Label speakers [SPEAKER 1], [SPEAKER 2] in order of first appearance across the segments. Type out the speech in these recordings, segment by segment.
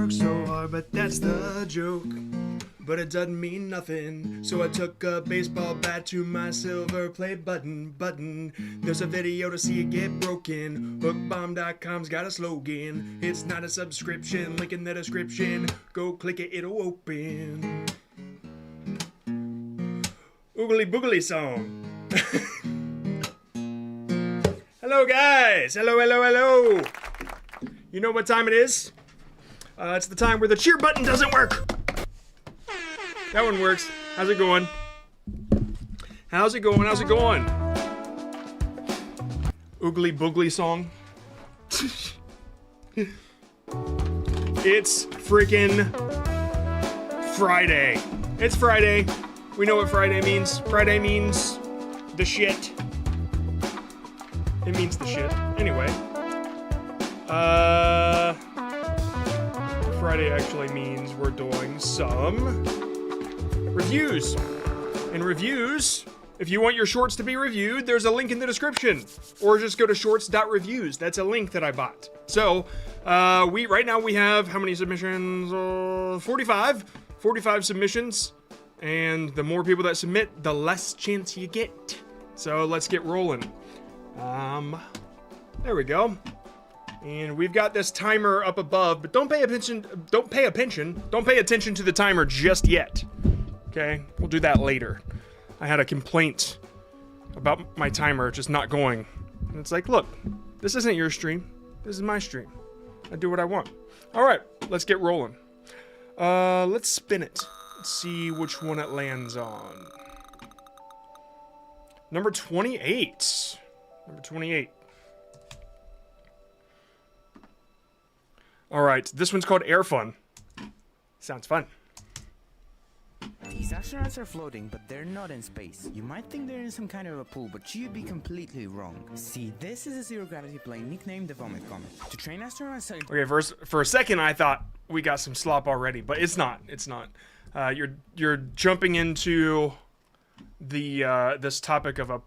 [SPEAKER 1] work so hard, but that's the joke. But it doesn't mean nothing, so I took a baseball bat to my silver play button. There's a video to see it get broken. Hookbomb.com's got a slogan. It's not a subscription, link in the description. Go click it, it'll open. Oogly boogly song. Hello guys, hello. You know what time it is? It's the time where the cheer button doesn't work. That one works. How's it going? How's it going? Oogly boogly song. It's freaking Friday. It's Friday. We know what Friday means. Friday means the shit. It means the shit. Anyway. Friday actually means we're doing some reviews. And reviews, if you want your shorts to be reviewed, there's a link in the description. Or just go to shorts.reviews. That's a link that I bought. So, right now we have how many submissions? 45. 45 submissions. And the more people that submit, the less chance you get. So let's get rolling. There we go. And we've got this timer up above, but don't pay attention to the timer just yet. Okay, we'll do that later. I had a complaint about my timer just not going. And it's like, look, this isn't your stream. This is my stream. I do what I want. All right, let's get rolling. Let's spin it. Let's see which one it lands on. Number 28. Number 28. All right, this one's called Air Fun. Sounds fun.
[SPEAKER 2] These astronauts are floating, but they're not in space. You might think they're in some kind of a pool, but you'd be completely wrong. See, this is a zero-gravity plane nicknamed the Vomit Comet. To train astronauts...
[SPEAKER 1] Okay, for a second I thought we got some slop already, but it's not. It's not. You're jumping into the this topic of a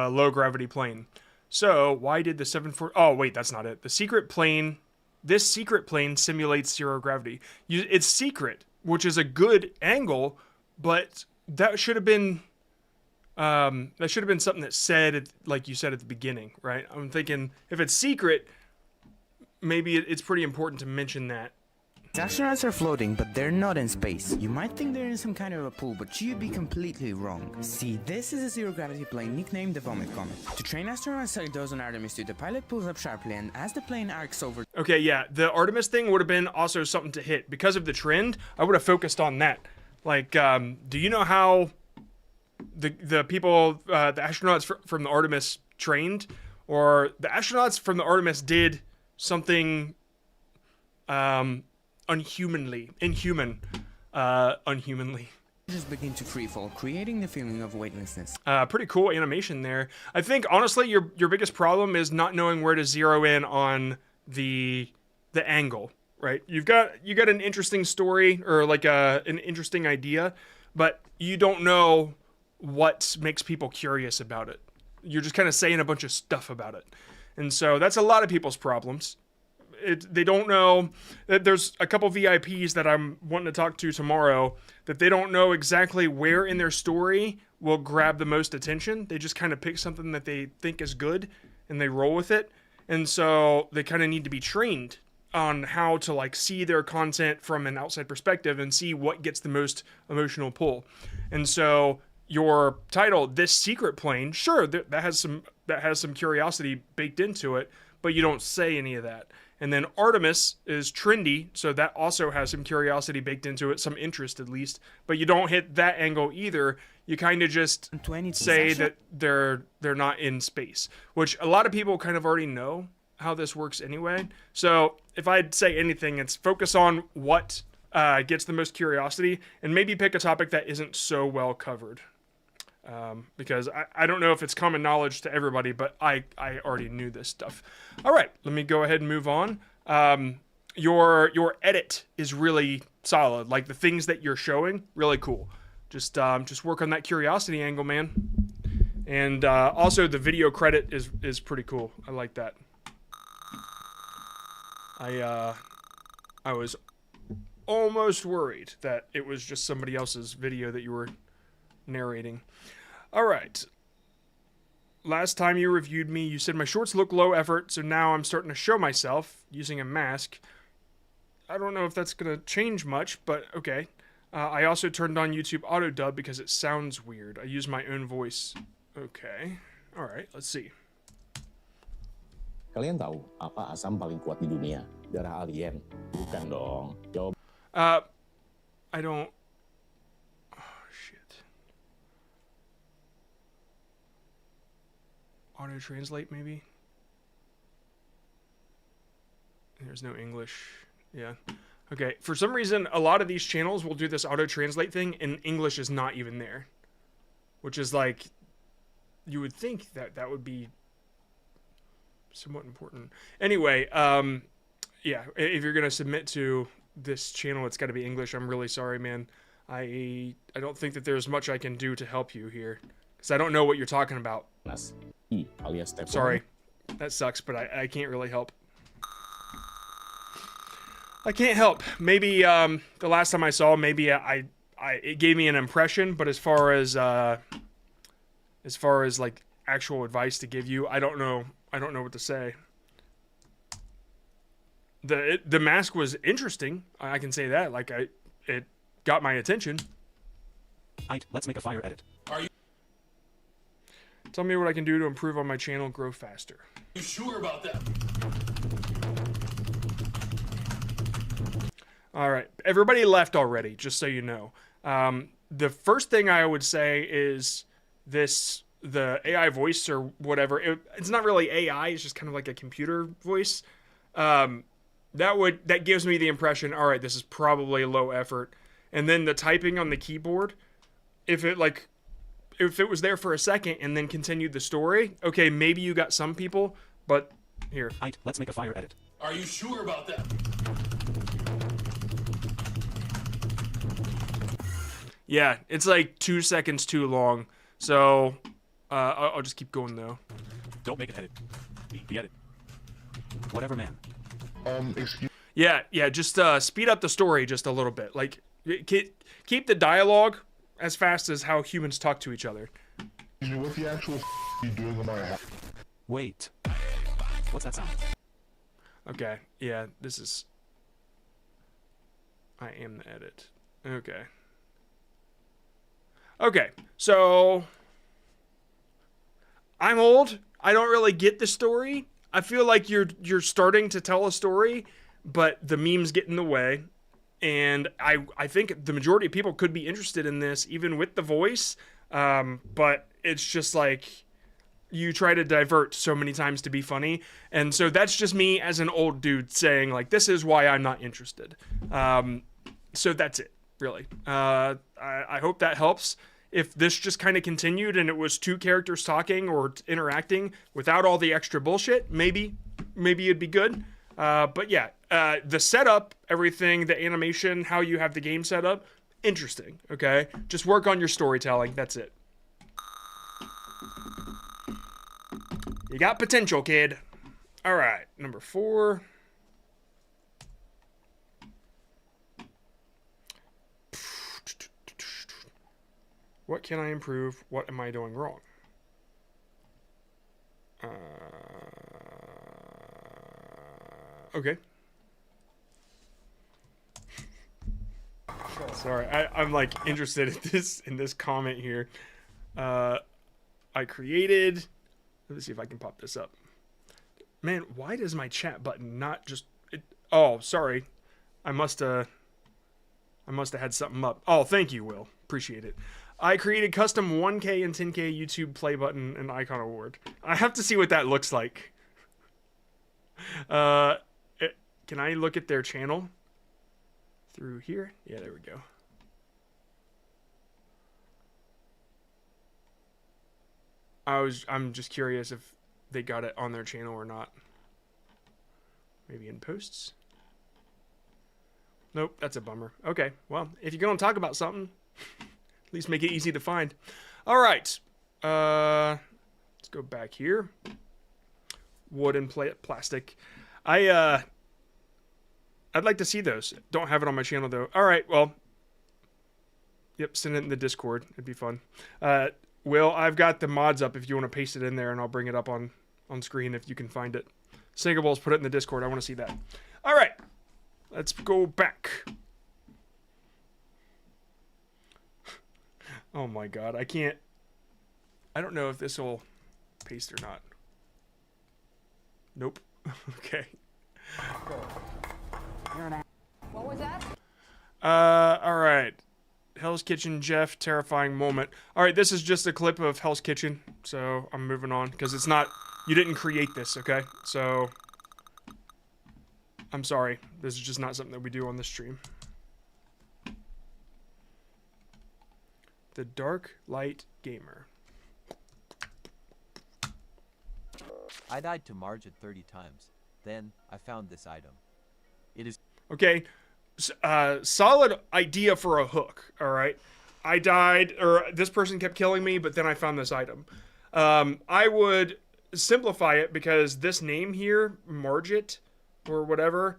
[SPEAKER 1] low-gravity plane. So, why did the 74... Oh, wait, that's not it. The secret plane... This secret plane simulates zero gravity. It's secret, which is a good angle, but that should have been something that said, like you said at the beginning, right? I'm thinking if it's secret, maybe it's pretty important to mention that.
[SPEAKER 2] Astronauts are floating, but they're not in space. You might think they're in some kind of a pool, but you'd be completely wrong. See, this is a zero-gravity plane nicknamed the Vomit Comet. To train astronauts like those on Artemis 2, the pilot pulls up sharply, and as the plane arcs over...
[SPEAKER 1] Okay, yeah, the Artemis thing would have been also something to hit. Because of the trend, I would have focused on that. Like, do you know how the people, the astronauts from the Artemis trained? Or the astronauts from the Artemis did something... unhumanly.
[SPEAKER 2] Just begin to freefall, creating the feeling of weightlessness.
[SPEAKER 1] Pretty cool animation there. I think honestly your biggest problem is not knowing where to zero in on the angle, right? You got an interesting story or like an interesting idea, but you don't know what makes people curious about it. You're just kind of saying a bunch of stuff about it. And so that's a lot of people's problems. They don't know that there's a couple VIPs that I'm wanting to talk to tomorrow that they don't know exactly where in their story will grab the most attention. They just kind of pick something that they think is good and they roll with it. And so they kind of need to be trained on how to like see their content from an outside perspective and see what gets the most emotional pull. And so your title, This Secret Plane, sure, that has some curiosity baked into it, but you don't say any of that. And then Artemis is trendy, so that also has some curiosity baked into it, some interest at least. But you don't hit that angle either. You kind of just say that they're not in space, which a lot of people kind of already know how this works anyway. So if I'd say anything, it's focus on what gets the most curiosity and maybe pick a topic that isn't so well covered. Because I don't know if it's common knowledge to everybody, but I already knew this stuff. All right, let me go ahead and move on. Your edit is really solid. Like the things that you're showing, really cool. Just work on that curiosity angle, man. And also the video credit is pretty cool. I like that. I was almost worried that it was just somebody else's video that you were narrating. All right. Last time you reviewed me, you said my shorts look low effort, so now I'm starting to show myself using a mask. I don't know if that's going to change much, but okay. I also turned on YouTube auto dub because it sounds weird. I use my own voice. Okay. All right, let's see.
[SPEAKER 3] Kalian tahu apa asam paling kuat di dunia? Darah alien. Bukan dong. Jawab.
[SPEAKER 1] I don't... Oh, shit. Auto-translate, maybe? There's no English. Yeah. Okay, for some reason, a lot of these channels will do this auto-translate thing, and English is not even there. Which is like... You would think that that would be somewhat important. Anyway, yeah, if you're going to submit to this channel, it's got to be English. I'm really sorry, man. I don't think that there's much I can do to help you here. Because I don't know what you're talking about.
[SPEAKER 3] Alias Stephen.
[SPEAKER 1] Sorry. That sucks, but I can't really help. I can't help. Maybe the last time I saw, maybe it gave me an impression, but as far as like actual advice to give you, I don't know what to say. The mask was interesting. I can say that. Like it got my attention.
[SPEAKER 4] Let's make a fire edit.
[SPEAKER 1] Tell me what I can do to improve on my channel, grow faster.
[SPEAKER 5] You sure about that?
[SPEAKER 1] All right, everybody left already, just so you know. The first thing I would say is the AI voice or whatever. It's not really AI, it's just kind of like a computer voice. That gives me the impression, all right, this is probably low effort. And then the typing on the keyboard, if it was there for a second and then continued the story, okay, maybe you got some people, but here.
[SPEAKER 4] Let's make a fire edit.
[SPEAKER 5] Are you sure about that?
[SPEAKER 1] Yeah, it's like 2 seconds too long. So, I'll just keep going though.
[SPEAKER 4] Don't make it edit. Be edit. Whatever, man.
[SPEAKER 6] Excuse
[SPEAKER 1] Yeah, just speed up the story just a little bit. Like, keep the dialogue as fast as how humans talk to each other.
[SPEAKER 6] me, what the actual are you doing on my house?
[SPEAKER 4] Wait. What's that sound?
[SPEAKER 1] Okay, yeah, this is... I am the edit. Okay. Okay, so... I'm old. I don't really get the story. I feel like you're starting to tell a story, but the memes get in the way. And I think the majority of people could be interested in this, even with the voice. But it's just like you try to divert so many times to be funny. And so that's just me as an old dude saying, like, this is why I'm not interested. So that's it, really. I hope that helps. If this just kind of continued and it was two characters talking or interacting without all the extra bullshit, maybe it'd be good. But yeah, the setup, everything, the animation, how you have the game set up, interesting, okay? Just work on your storytelling, that's it. You got potential, kid. All right, number 4. What can I improve? What am I doing wrong? Okay. Sorry, I'm like interested in this comment here. I created. Let's see if I can pop this up. Man, why does my chat button not just? Oh, sorry. I must have had something up. Oh, thank you, Will. Appreciate it. I created custom 1K and 10K YouTube play button and icon award. I have to see what that looks like. Can I look at their channel through here? Yeah, there we go. I'm just curious if they got it on their channel or not. Maybe in posts? Nope, that's a bummer. Okay, well, if you're going to talk about something, at least make it easy to find. All right. Let's go back here. Wood and plastic. I I'd like to see those. Don't have it on my channel though. All right, well, yep, send it in the Discord. It'd be fun. Will, I've got the mods up if you want to paste it in there, and I'll bring it up on screen if you can find it. Singables, put it in the Discord. I want to see that. All right, let's go back. Oh my god, I can't. I don't know if this will paste or not. Nope. Okay.
[SPEAKER 7] What was that?
[SPEAKER 1] All right. Hell's Kitchen, Jeff, terrifying moment. All right, this is just a clip of Hell's Kitchen, so I'm moving on because it's not. You didn't create this, okay? So I'm sorry. This is just not something that we do on this stream. The Dark Light Gamer.
[SPEAKER 8] I died to Margit 30 times. Then I found this item. It is
[SPEAKER 1] Okay, solid idea for a hook. All right, I died, or this person kept killing me, but then I found this item. I would simplify it because this name here, Margit, or whatever,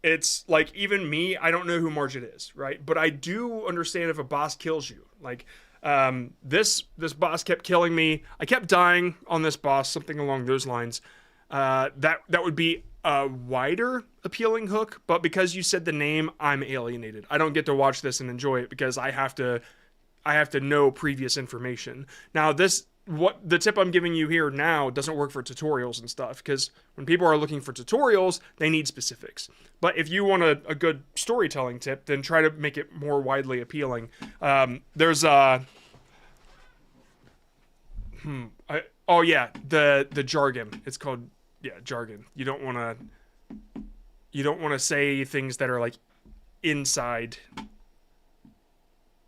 [SPEAKER 1] it's like even me, I don't know who Margit is, right? But I do understand if a boss kills you. Like this boss kept killing me. I kept dying on this boss, something along those lines. That would be a wider appealing hook, but because you said the name, I'm alienated. I don't get to watch this and enjoy it because I have to know previous information. Now what the tip I'm giving you here now doesn't work for tutorials and stuff, because when people are looking for tutorials, they need specifics. But if you want a good storytelling tip, then try to make it more widely appealing. There's the jargon. It's called jargon. You don't want to say things that are like inside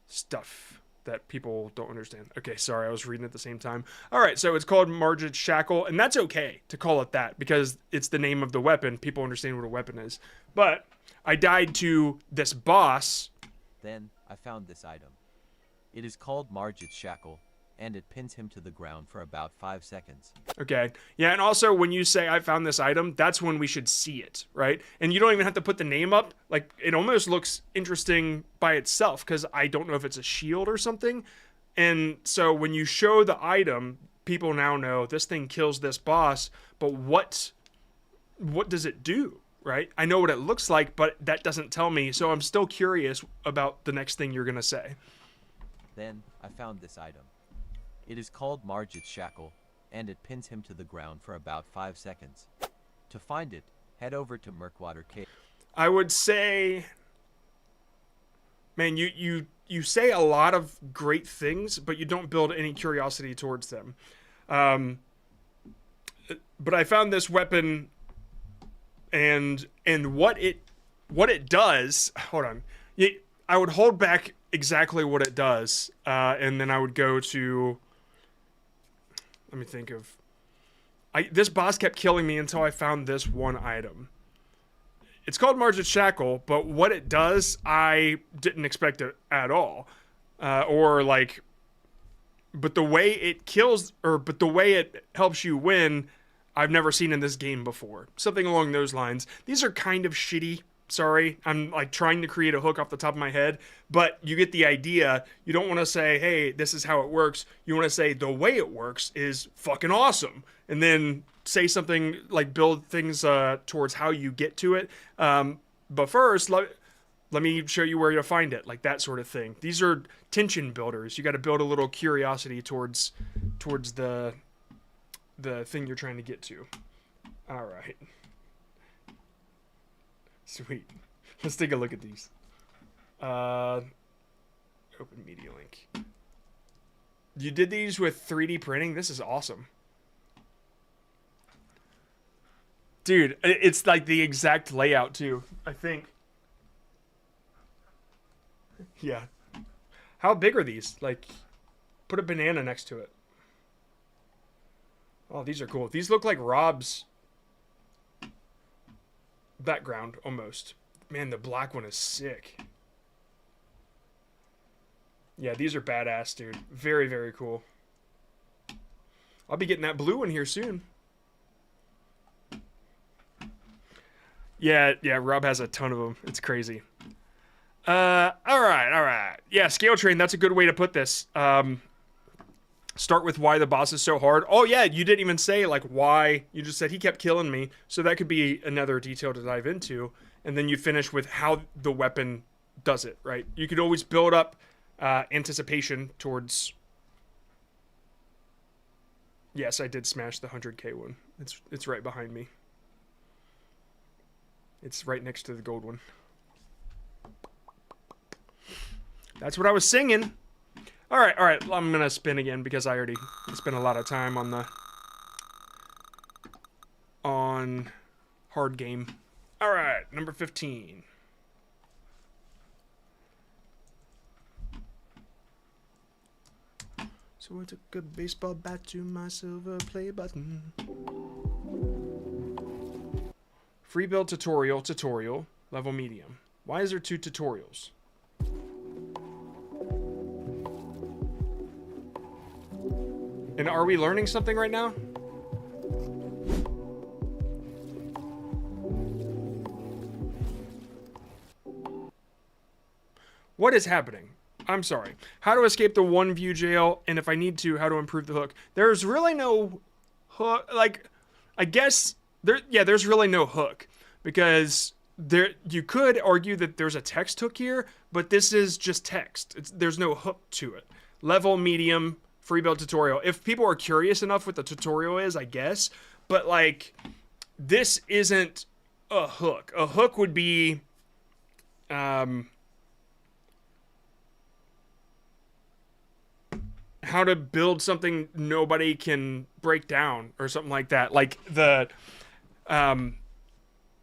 [SPEAKER 1] stuff that people don't understand. Okay, sorry, I was reading at the same time. All right, so it's called Margit's Shackle, and that's okay to call it that because it's the name of the weapon. People understand what a weapon is. But I died to this boss.
[SPEAKER 8] Then I found this item. It is called Margit's Shackle, and it pins him to the ground for about 5 seconds.
[SPEAKER 1] Okay. Yeah, and also when you say I found this item, that's when we should see it, right? And you don't even have to put the name up. Like, it almost looks interesting by itself because I don't know if it's a shield or something. And so when you show the item, people now know this thing kills this boss, but what does it do, right? I know what it looks like, but that doesn't tell me, so I'm still curious about the next thing you're going to say.
[SPEAKER 8] Then I found this item. It is called Margit's Shackle, and it pins him to the ground for about 5 seconds. To find it, head over to Murkwater Cave.
[SPEAKER 1] I would say, man, you say a lot of great things, but you don't build any curiosity towards them. But I found this weapon, and what it does. Hold on, I would hold back exactly what it does, and then I would go to. Let me think of. This boss kept killing me until I found this one item. It's called Margit's Shackle, but what it does, I didn't expect it at all. But the way it kills, but the way it helps you win, I've never seen in this game before. Something along those lines. These are kind of shitty. Sorry, I'm like trying to create a hook off the top of my head, but you get the idea. You don't want to say, hey, this is how it works. You want to say the way it works is fucking awesome. And then say something like build things towards how you get to it. But first, let me show you where you'll find it, like that sort of thing. These are tension builders. You got to build a little curiosity towards the thing you're trying to get to. All right. Sweet. Let's take a look at these. Open Media Link. You did these with 3D printing? This is awesome. Dude, it's like the exact layout too, I think. Yeah. How big are these? Like, put a banana next to it. Oh, these are cool. These look like Rob's background almost. Man, the black one is sick. Yeah, these are badass, dude. Very, very cool. I'll be getting that blue one here soon. Yeah, Rob has a ton of them. It's crazy. All right. Yeah, Scale Train, that's a good way to put this. Start with why the boss is so hard. Oh yeah, you didn't even say like why. You just said he kept killing me. So that could be another detail to dive into. And then you finish with how the weapon does it, right? You could always build up anticipation towards... Yes, I did smash the 100k one. It's right behind me. It's right next to the gold one. That's what I was singing. All right. I'm gonna spin again because I already spent a lot of time on hard game. All right, number 15. So I took a baseball bat to my silver play button. Free build tutorial, level medium. Why is there 2 tutorials? And are we learning something right now? What is happening? I'm sorry. How to escape the one view jail, and if I need to, how to improve the hook. There's really no hook. Like, I guess there's really no hook because you could argue that there's a text hook here, but this is just text. There's no hook to it. Level medium, free build tutorial. If people are curious enough what the tutorial is, I guess, but like this isn't a hook. A hook would be how to build something nobody can break down or something like that. Like the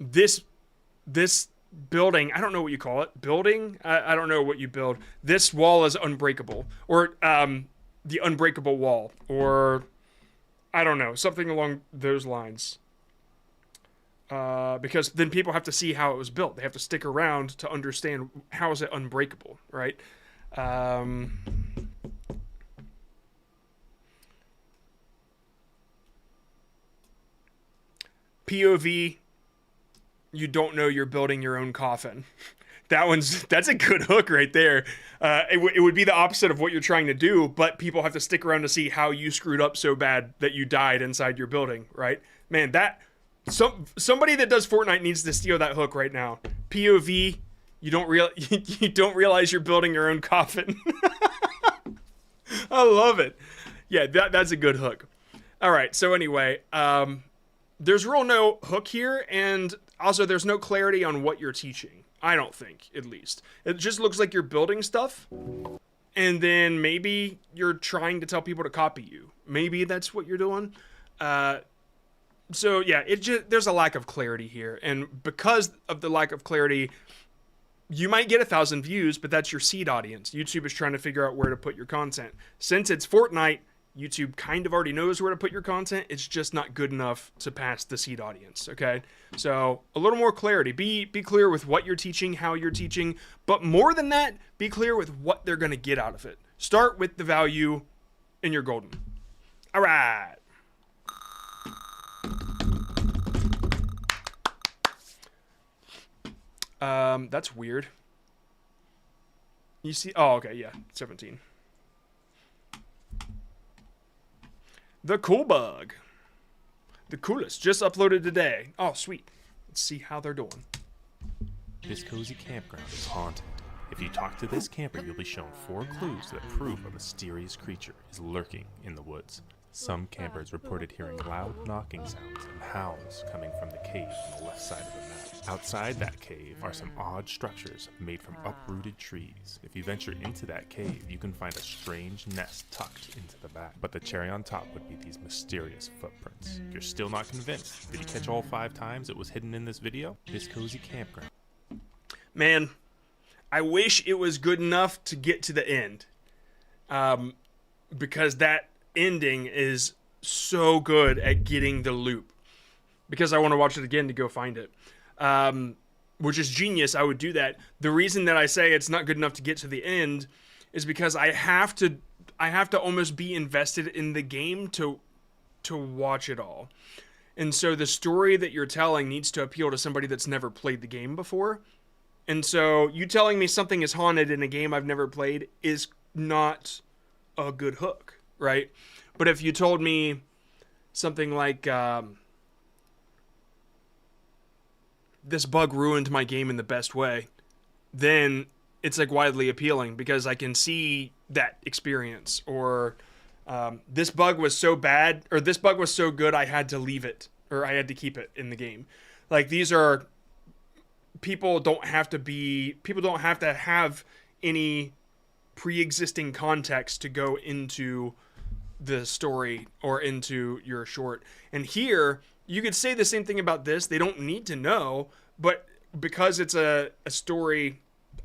[SPEAKER 1] this building, I don't know what you call it. Building? I don't know what you build. This wall is unbreakable. Or the unbreakable wall. Or I don't know, something along those lines. Because then people have to see how it was built. They have to stick around to understand how is it unbreakable, right? POV, you don't know you're building your own coffin. That's a good hook right there. It would be the opposite of what you're trying to do, but people have to stick around to see how you screwed up so bad that you died inside your building, right? Man, somebody that does Fortnite needs to steal that hook right now. POV, you don't realize you're building your own coffin. I love it. Yeah, that's a good hook. All right, so anyway, there's real no hook here, and also there's no clarity on what you're teaching. I don't think, at least. It just looks like you're building stuff, and then maybe you're trying to tell people to copy you. Maybe that's what you're doing. So yeah, there's a lack of clarity here, and because of the lack of clarity, you might get 1,000 views, but that's your seed audience. YouTube is trying to figure out where to put your content. Since it's Fortnite, YouTube kind of already knows where to put your content. It's just not good enough to pass the seed audience, okay? So a little more clarity. Be clear with what you're teaching, how you're teaching, but more than that, be clear with what they're going to get out of it. Start with the value and you're golden. All right. That's weird. You see? Oh, okay, yeah, 17. The Cool Bug. The coolest. Just uploaded today. Oh, sweet. Let's see how they're doing.
[SPEAKER 4] This cozy campground is haunted. If you talk to this camper, you'll be shown 4 clues that prove a mysterious creature is lurking in the woods. Some campers reported hearing loud knocking sounds and howls coming from the cave on the left side of the map. Outside that cave are some odd structures made from uprooted trees. If you venture into that cave, you can find a strange nest tucked into the back. But the cherry on top would be these mysterious footprints. If you're still not convinced, did you catch all 5 times it was hidden in this video? This cozy campground.
[SPEAKER 1] Man, I wish it was good enough to get to the end. Because that ending is so good at getting the loop. Because I want to watch it again to go find it. Which is genius. I would do that. The reason that I say it's not good enough to get to the end is because I have to almost be invested in the game to watch it all. And so the story that you're telling needs to appeal to somebody that's never played the game before. And so you telling me something is haunted in a game I've never played is not a good hook, right? But if you told me something like, this bug ruined my game in the best way, then it's like widely appealing because I can see that experience. Or this bug was so bad, or this bug was so good I had to leave it, or I had to keep it in the game. Like, these are, people don't have to have any pre-existing context to go into the story or into your short. And here, you could say the same thing about this. They don't need to know, but because it's a story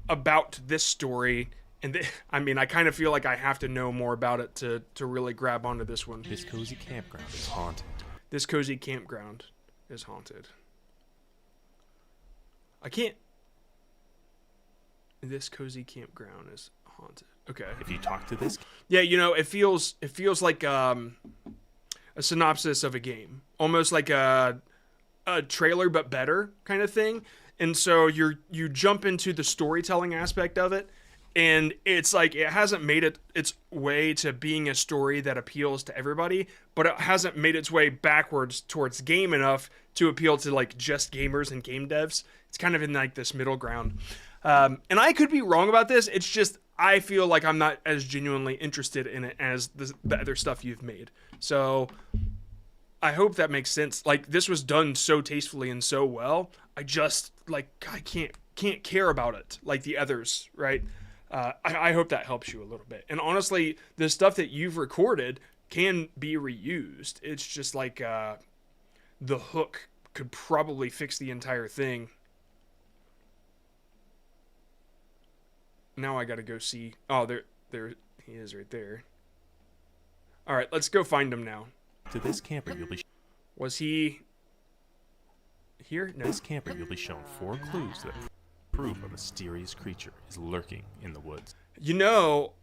[SPEAKER 1] about this story, and I kind of feel like I have to know more about it to really grab onto this one.
[SPEAKER 4] This cozy campground is haunted.
[SPEAKER 1] This cozy campground is haunted. I can't... This cozy campground is haunted. Okay.
[SPEAKER 4] If you talk to this,
[SPEAKER 1] Yeah, you know, it feels like a synopsis of a game, almost like a trailer but better kind of thing. And so you jump into the storytelling aspect of it, and it's like it hasn't made it its way to being a story that appeals to everybody, but it hasn't made its way backwards towards game enough to appeal to like just gamers and game devs. It's kind of in like this middle ground. And I could be wrong about this. It's just I feel like I'm not as genuinely interested in it as the other stuff you've made. So I hope that makes sense. Like, this was done so tastefully and so well. I just like I can't care about it like the others, right? I hope that helps you a little bit. And honestly, the stuff that you've recorded can be reused. It's just like the hook could probably fix the entire thing. Now I gotta go see. Oh, there he is right there. All right, let's go find him now.
[SPEAKER 4] to this camper, you'll be
[SPEAKER 1] Was he here? No.
[SPEAKER 4] this camper you'll be shown 4 clues that prove a mysterious creature is lurking in the woods.
[SPEAKER 1] You know.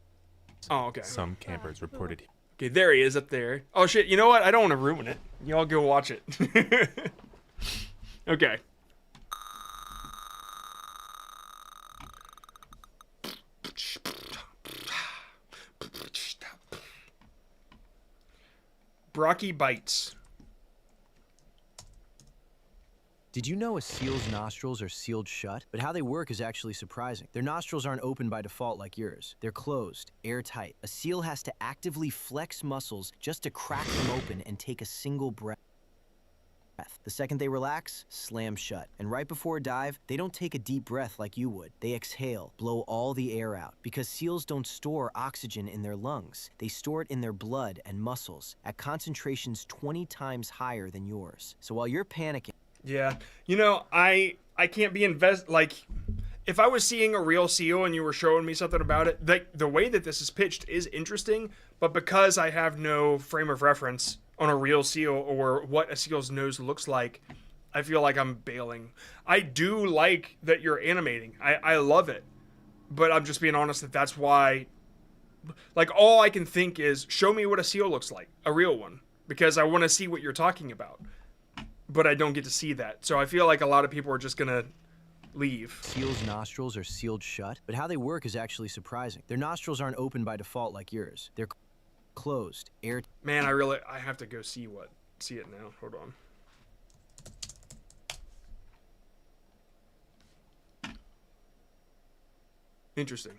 [SPEAKER 1] Oh, okay.
[SPEAKER 4] Some campers reported
[SPEAKER 1] Okay, there he is up there. Oh shit! You know what? I don't want to ruin it. Y'all go watch it. Okay. Brocky bites.
[SPEAKER 9] Did you know a seal's nostrils are sealed shut? But how they work is actually surprising. Their nostrils aren't open by default like yours. They're closed, airtight. A seal has to actively flex muscles just to crack them open and take a single breath. The second they relax, slam shut. And right before a dive, they don't take a deep breath like you would. They exhale, blow all the air out. Because seals don't store oxygen in their lungs. They store it in their blood and muscles at concentrations 20 times higher than yours. So while you're panicking,
[SPEAKER 1] Yeah, you know, I can't be like, if I was seeing a real seal and you were showing me something about it, the way that this is pitched is interesting, but because I have no frame of reference on a real seal or what a seal's nose looks like, I feel like I'm bailing. I do like that you're animating. I love it, but I'm just being honest that's why, like, all I can think is show me what a seal looks like, a real one, because I want to see what you're talking about. But I don't get to see that. So I feel like a lot of people are just going to leave.
[SPEAKER 9] seals' nostrils are sealed shut. But how they work is actually surprising. Their nostrils aren't open by default like yours. They're closed, air.
[SPEAKER 1] Man, I have to go see it now. Hold on. Interesting.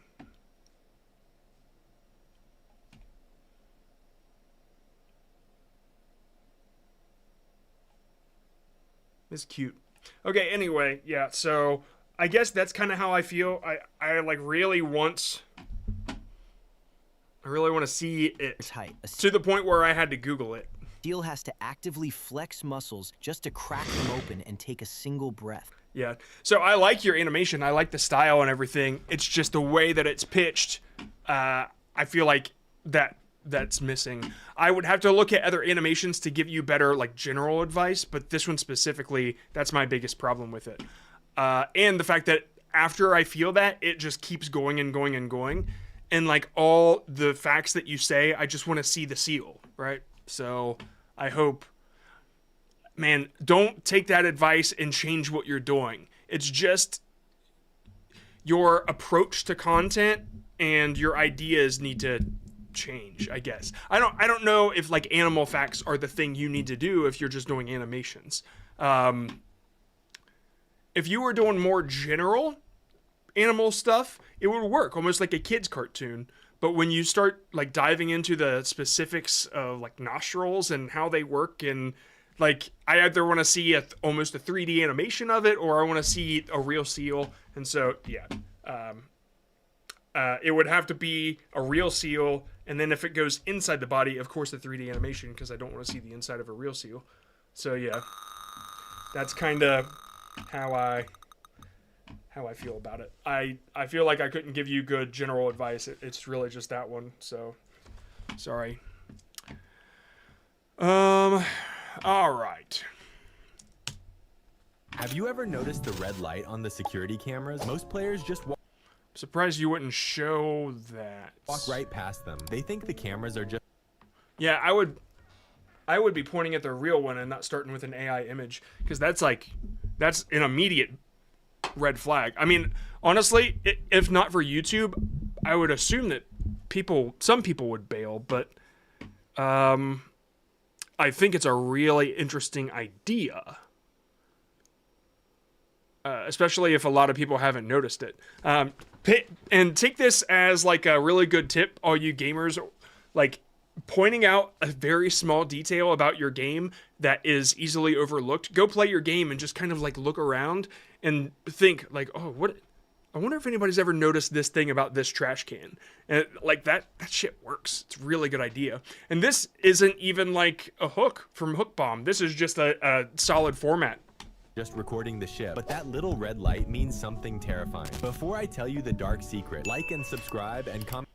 [SPEAKER 1] It's cute. Okay, anyway, yeah, so I guess that's kind of how I feel. I like really want to see it
[SPEAKER 9] Tight. A
[SPEAKER 1] to the point where I had to Google it.
[SPEAKER 9] seal has to actively flex muscles just to crack them open and take a single breath.
[SPEAKER 1] Yeah. So I like your animation. I like the style and everything. It's just the way that it's pitched. I feel like that's missing. I would have to look at other animations to give you better like general advice, but this one specifically, that's my biggest problem with it. And the fact that after I feel that, it just keeps going and going and going. And like all the facts that you say, I just want to see the seal, right? So I hope, man, don't take that advice and change what you're doing. It's just your approach to content and your ideas need to change, I guess. I don't know if like animal facts are the thing you need to do if you're just doing animations. If you were doing more general animal stuff, it would work almost like a kid's cartoon. But when you start like diving into the specifics of like nostrils and how they work, and like I either want to see almost a 3D animation of it, or I want to see a real seal. And so yeah, it would have to be a real seal, and then if it goes inside the body, of course, the 3D animation, because I don't want to see the inside of a real seal. So yeah, that's kind of how I feel about it. I feel like I couldn't give you good general advice. It's really just that one. So sorry. All right.
[SPEAKER 10] Have you ever noticed the red light on the security cameras? Most players just
[SPEAKER 1] Surprised you wouldn't show that.
[SPEAKER 10] walk right past them. They think the cameras are just...
[SPEAKER 1] Yeah, I would be pointing at the real one and not starting with an AI image, because that's an immediate red flag. I mean, honestly, if not for YouTube, I would assume that some people would bail, but I think it's a really interesting idea. Especially if a lot of people haven't noticed it. And take this as like a really good tip, all you gamers, like pointing out a very small detail about your game that is easily overlooked. Go play your game and just kind of like look around and think like, oh, what? I wonder if anybody's ever noticed this thing about this trash can. And like that shit works. It's a really good idea. And this isn't even like a hook from Hook Bomb. This is just a solid format.
[SPEAKER 10] just recording the ship. But that little red light means something terrifying. Before I tell you the dark secret, like and subscribe and comment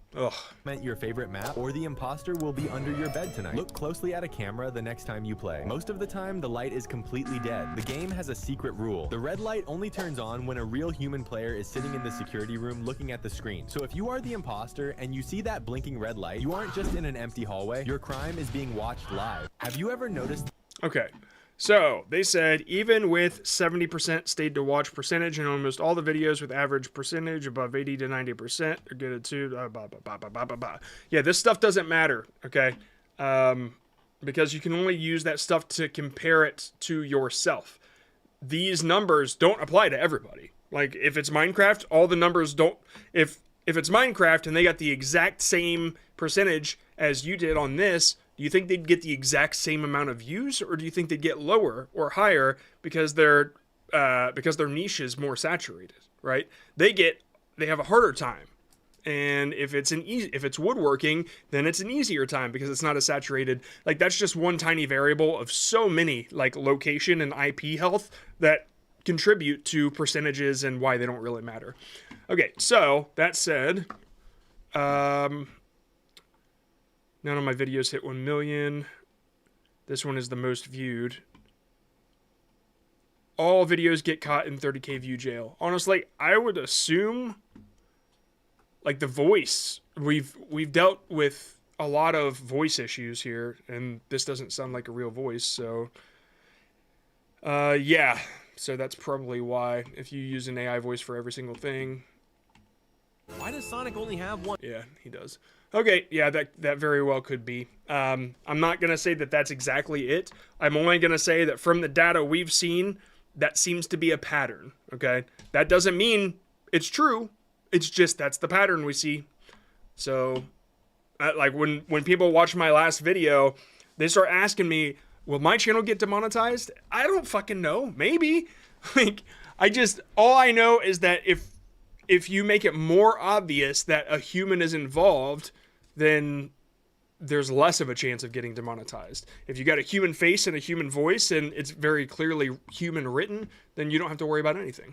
[SPEAKER 10] your favorite map, or the imposter will be under your bed tonight. Look closely at a camera the next time you play. Most of the time, the light is completely dead. The game has a secret rule. The red light only turns on when a real human player is sitting in the security room looking at the screen. So if you are the imposter and you see that blinking red light, you aren't just in an empty hallway. Your crime is being watched live. Have you ever noticed?
[SPEAKER 1] Okay. So, they said, even with 70% stayed to watch percentage in almost all the videos with average percentage above 80 to 90%, they're good at two, Yeah, this stuff doesn't matter, okay? Because you can only use that stuff to compare it to yourself. These numbers don't apply to everybody. Like, if it's Minecraft, all the numbers don't... If it's Minecraft and they got the exact same percentage as you did on this... Do you think they'd get the exact same amount of views, or do you think they'd get lower or higher because their niche is more saturated, right? They have a harder time, and if it's woodworking, then it's an easier time because it's not as saturated. Like, that's just one tiny variable of so many, like, location and IP health that contribute to percentages and why they don't really matter. Okay, so that said, none of my videos hit 1 million. This one is the most viewed. All videos get caught in 30K view jail. Honestly, I would assume, like, the voice. We've dealt with a lot of voice issues here, and this doesn't sound like a real voice, so... yeah. So that's probably why, if you use an AI voice for every single thing...
[SPEAKER 9] Why does Sonic only have one?
[SPEAKER 1] Yeah, he does. Okay, yeah, that very well could be. I'm not going to say that that's exactly it. I'm only going to say that from the data we've seen, that seems to be a pattern, okay? That doesn't mean it's true. It's just that's the pattern we see. So, like, when people watch my last video, they start asking me, will my channel get demonetized? I don't fucking know. Maybe. Like, all I know is that if you make it more obvious that a human is involved, then there's less of a chance of getting demonetized. If you got a human face and a human voice and it's very clearly human written, then you don't have to worry about anything.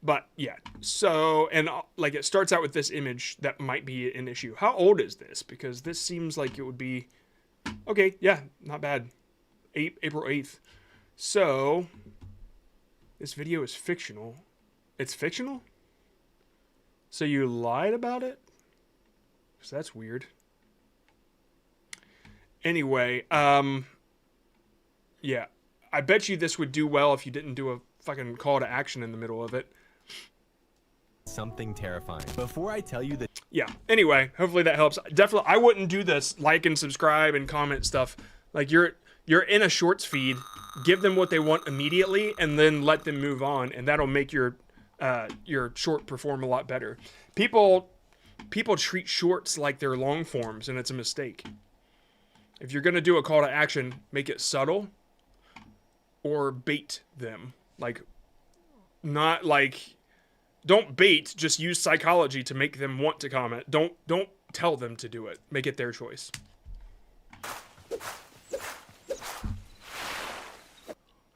[SPEAKER 1] But yeah, so, and like it starts out with this image that might be an issue. How old is this? Because this seems like it would be, okay, yeah, not bad. April 8th. So, this video is fictional. It's fictional? So you lied about it? So that's weird. Anyway, yeah. I bet you this would do well if you didn't do a fucking call to action in the middle of it.
[SPEAKER 10] Something terrifying. Before I tell you that.
[SPEAKER 1] Yeah. Anyway, hopefully that helps. Definitely, I wouldn't do this like and subscribe and comment stuff. Like you're in a shorts feed, give them what they want immediately, and then let them move on, and that'll make your short perform a lot better. People treat shorts like they're long forms, and it's a mistake. If you're gonna do a call to action, make it subtle, or bait them. Like, not like. Don't bait, just use psychology to make them want to comment. Don't tell them to do it. Make it their choice.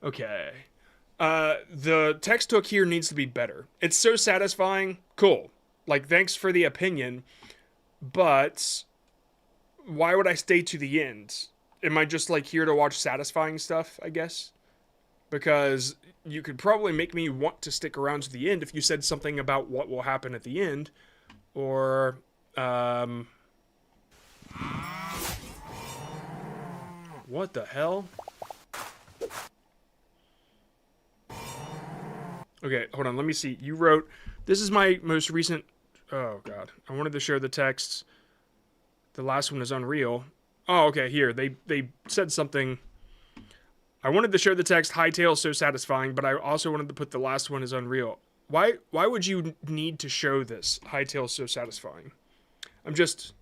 [SPEAKER 1] Okay. The text hook here needs to be better. It's so satisfying. Cool. Like, thanks for the opinion. But why would I stay to the end? Am I just, like, here to watch satisfying stuff, I guess? Because you could probably make me want to stick around to the end if you said something about what will happen at the end. Or, what the hell? Okay, hold on, let me see. You wrote, this is my most recent... Oh, God. I wanted to share the text. The last one is Unreal. Oh, okay, here. They said something... I wanted to share the text, Hightail so satisfying, but I also wanted to put the last one is Unreal. Why would you need to show this, Hightail so satisfying? I'm just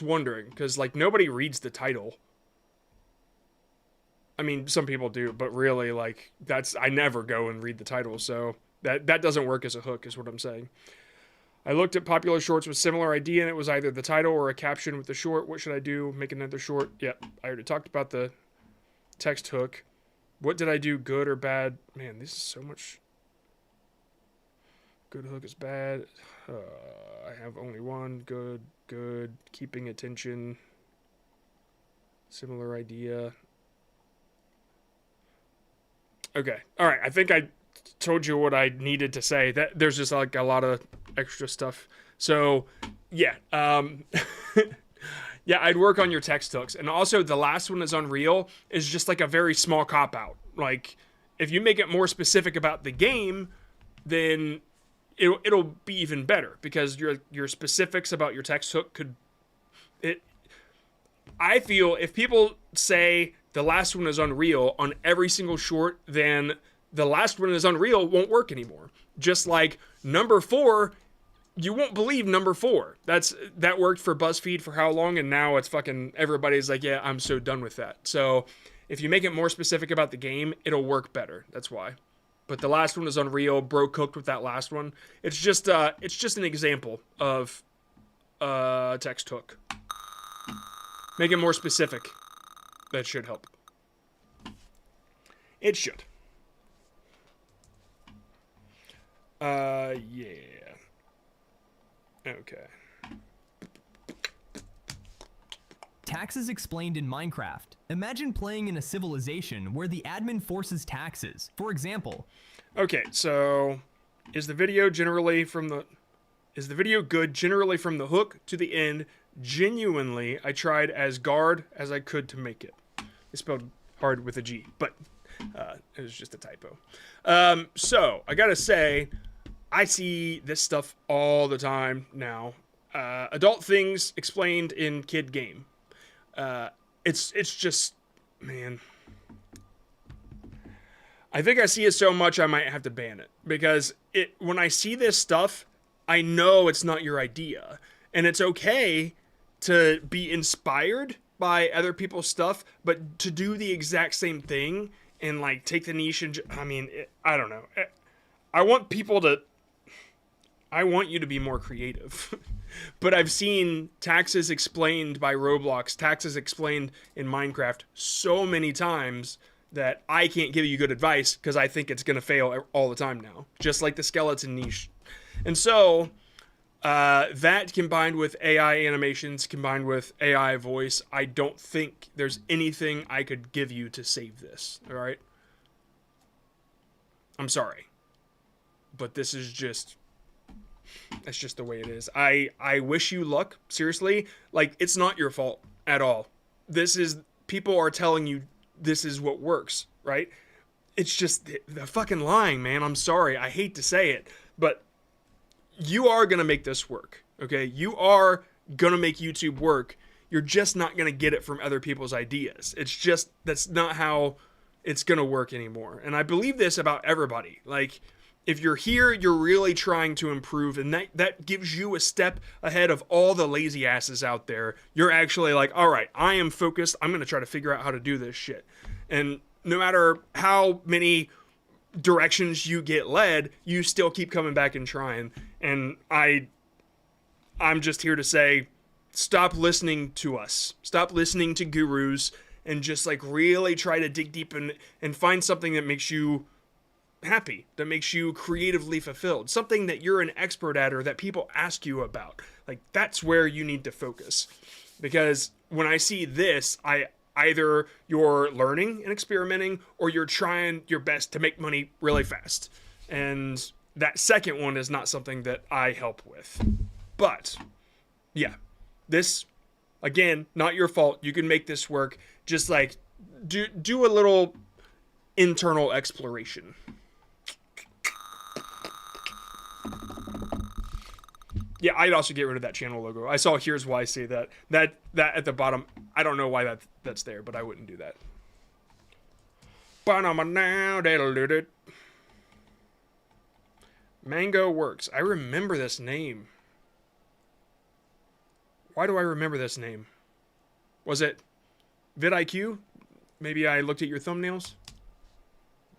[SPEAKER 1] wondering, because, like, nobody reads the title. I mean, some people do, but really, like, I never go and read the title, so that doesn't work as a hook, is what I'm saying. I looked at popular shorts with similar idea, and it was either the title or a caption with the short. What should I do? Make another short? Yep, I already talked about the text hook. What did I do, good or bad? Man, this is so much. Good hook is bad. I have only one. Good. Keeping attention. Similar idea. Okay. All right. I think I told you what I needed to say. That there's just like a lot of extra stuff. So, yeah. Yeah, I'd work on your text hooks. And also, the last one is Unreal is just like a very small cop-out. Like, if you make it more specific about the game, then it'll be even better. Because your specifics about your text hook could... I feel if people say the last one is Unreal on every single short, then the last one is Unreal won't work anymore. Just like number 4... You won't believe number 4. That worked for BuzzFeed for how long, and now it's fucking everybody's like, yeah, I'm so done with that. So if you make it more specific about the game, it'll work better. That's why. But the last one is Unreal. Bro cooked with that last one. It's just an example of text hook. Make it more specific. That should help. It should. Yeah. Okay.
[SPEAKER 11] Taxes explained in Minecraft. Imagine playing in a civilization where the admin forces taxes. For example.
[SPEAKER 1] Okay, so is the video good generally from the hook to the end? Genuinely, I tried as hard as I could to make it. It's spelled hard with a G, but it was just a typo. So I gotta say, I see this stuff all the time now. Adult things explained in kid game. It's just, man. I think I see it so much I might have to ban it. Because when I see this stuff, I know it's not your idea. And it's okay to be inspired by other people's stuff, but to do the exact same thing and, like, take the niche and... I don't know. I want you to be more creative. But I've seen taxes explained by Roblox, taxes explained in Minecraft so many times that I can't give you good advice because I think it's going to fail all the time now. Just like the skeleton niche. And so, that combined with AI animations, combined with AI voice, I don't think there's anything I could give you to save this. All right? I'm sorry. But this is just... That's just the way it is. I wish you luck. Seriously. Like, it's not your fault at all. People are telling you this is what works. right? It's just the fucking lying, man. I'm sorry. I hate to say it, but you are going to make this work, okay? You are going to make YouTube work. You're just not going to get it from other people's ideas. It's just, that's not how it's going to work anymore. And I believe this about everybody. Like, if you're here, you're really trying to improve, and that gives you a step ahead of all the lazy asses out there. You're actually like, all right, I am focused. I'm going to try to figure out how to do this shit. And no matter how many directions you get led, you still keep coming back and trying. And I'm just here to say, stop listening to us. Stop listening to gurus, and just like really try to dig deep and find something that makes you happy, that makes you creatively fulfilled, something that you're an expert at or that people ask you about. Like, that's where you need to focus. Because when I see this, either you're learning and experimenting, or you're trying your best to make money really fast. And that second one is not something that I help with. But yeah, this, again, not your fault. You can make this work. Just like do a little internal exploration. Yeah, I'd also get rid of that channel logo. I saw Here's Why say that. That at the bottom, I don't know why that's there, but I wouldn't do that. Mango Works. I remember this name. Why do I remember this name? Was it vidIQ? Maybe I looked at your thumbnails?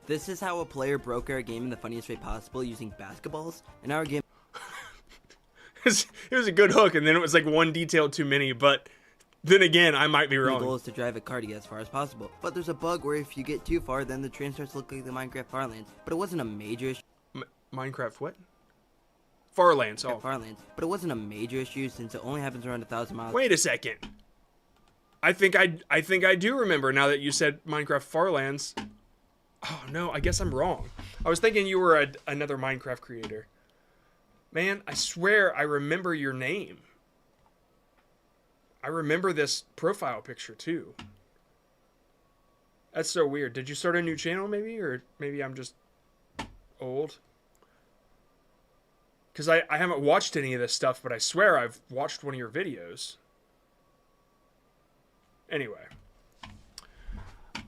[SPEAKER 12] This is how a player broke our game in the funniest way possible using basketballs. In our game,
[SPEAKER 1] it was a good hook, and then it was like one detail too many, but then again, I might be wrong.
[SPEAKER 12] The goal is to drive a car to get as far as possible. But there's a bug where if you get too far, then the train starts to look like the Minecraft Farlands. But it wasn't a major issue.
[SPEAKER 1] Minecraft what? Farlands. Oh.
[SPEAKER 12] Farlands. But it wasn't a major issue since it only happens around 1,000 miles.
[SPEAKER 1] Wait a second. I think I do remember now that you said Minecraft Farlands. Oh no, I guess I'm wrong. I was thinking you were another Minecraft creator. Man, I swear I remember your name. I remember this profile picture too. That's so weird. Did you start a new channel maybe? Or maybe I'm just old? Because I haven't watched any of this stuff, but I swear I've watched one of your videos. Anyway.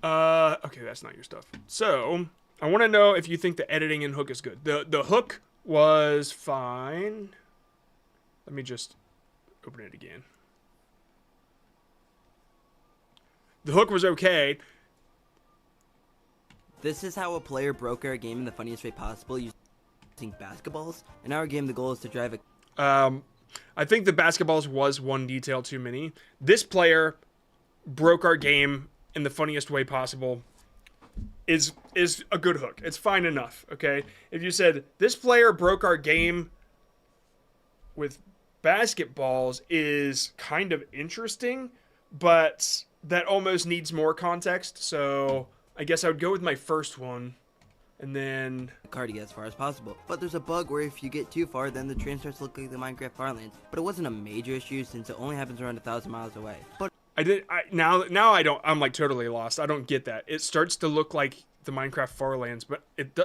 [SPEAKER 1] Okay, that's not your stuff. So, I want to know if you think the editing in Hook is good. The hook was fine. Let me just open it again. The hook was okay.
[SPEAKER 12] This is how a player broke our game in the funniest way possible using basketballs. In our game, the goal is to drive a...
[SPEAKER 1] I think the basketballs was one detail too many. This player broke our game in the funniest way possible is a good hook. It's fine enough, okay? If you said, this player broke our game with basketballs is kind of interesting, but that almost needs more context, so I guess I would go with my first one. And then...
[SPEAKER 12] car to get as far as possible. But there's a bug where if you get too far, then the train starts to look like the Minecraft Farlands. But it wasn't a major issue since it only happens around 1,000 miles away. But
[SPEAKER 1] now I don't, I'm like totally lost. I don't get that. It starts to look like the Minecraft Farlands, but it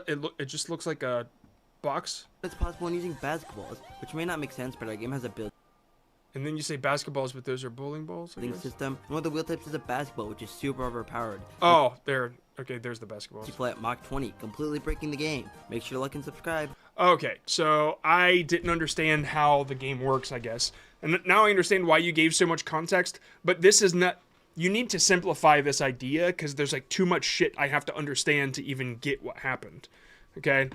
[SPEAKER 1] just looks like a box.
[SPEAKER 12] It's possible when using basketballs, which may not make sense, but our game has a built
[SPEAKER 1] And then you say basketballs, but those are bowling balls, I guess?
[SPEAKER 12] system. One of the wheel types is a basketball, which is super overpowered.
[SPEAKER 1] Oh, there. Okay, there's the basketballs.
[SPEAKER 12] You play at Mach 20, completely breaking the game. Make sure to like and subscribe.
[SPEAKER 1] Okay, so I didn't understand how the game works, I guess. And now I understand why you gave so much context, but this is not... You need to simplify this idea, because there's like too much shit I have to understand to even get what happened. Okay?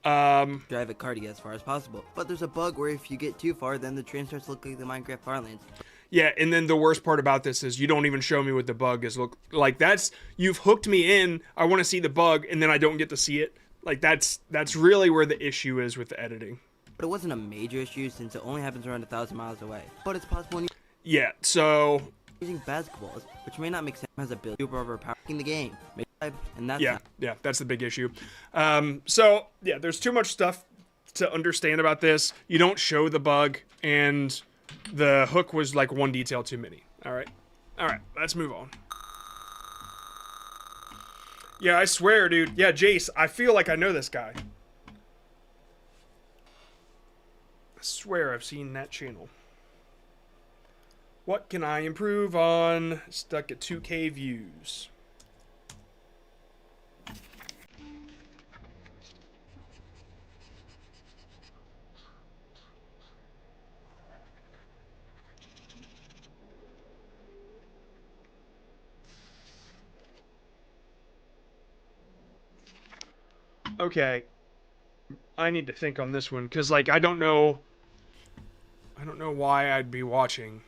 [SPEAKER 12] Drive a car to get as far as possible. But there's a bug where if you get too far, then the train starts to look like the Minecraft Farlands.
[SPEAKER 1] Yeah, and then the worst part about this is you don't even show me what the bug is. Look, like that's... You've hooked me in, I want to see the bug, and then I don't get to see it. Like, that's really where the issue is with the editing.
[SPEAKER 12] But it wasn't a major issue since it only happens around 1,000 miles away. But it's possible when you...
[SPEAKER 1] Yeah, so...
[SPEAKER 12] using basketballs, which may not make sense, has a build super overpowering the game. And that's
[SPEAKER 1] yeah, that's the big issue. So, yeah, there's too much stuff to understand about this. You don't show the bug, and the hook was like one detail too many. All right, let's move on. Yeah, I swear, dude. Yeah, Jace, I feel like I know this guy. I swear I've seen that channel. What can I improve on? Stuck at 2K views. Okay. I need to think on this one, because, like, I don't know why I'd be watching.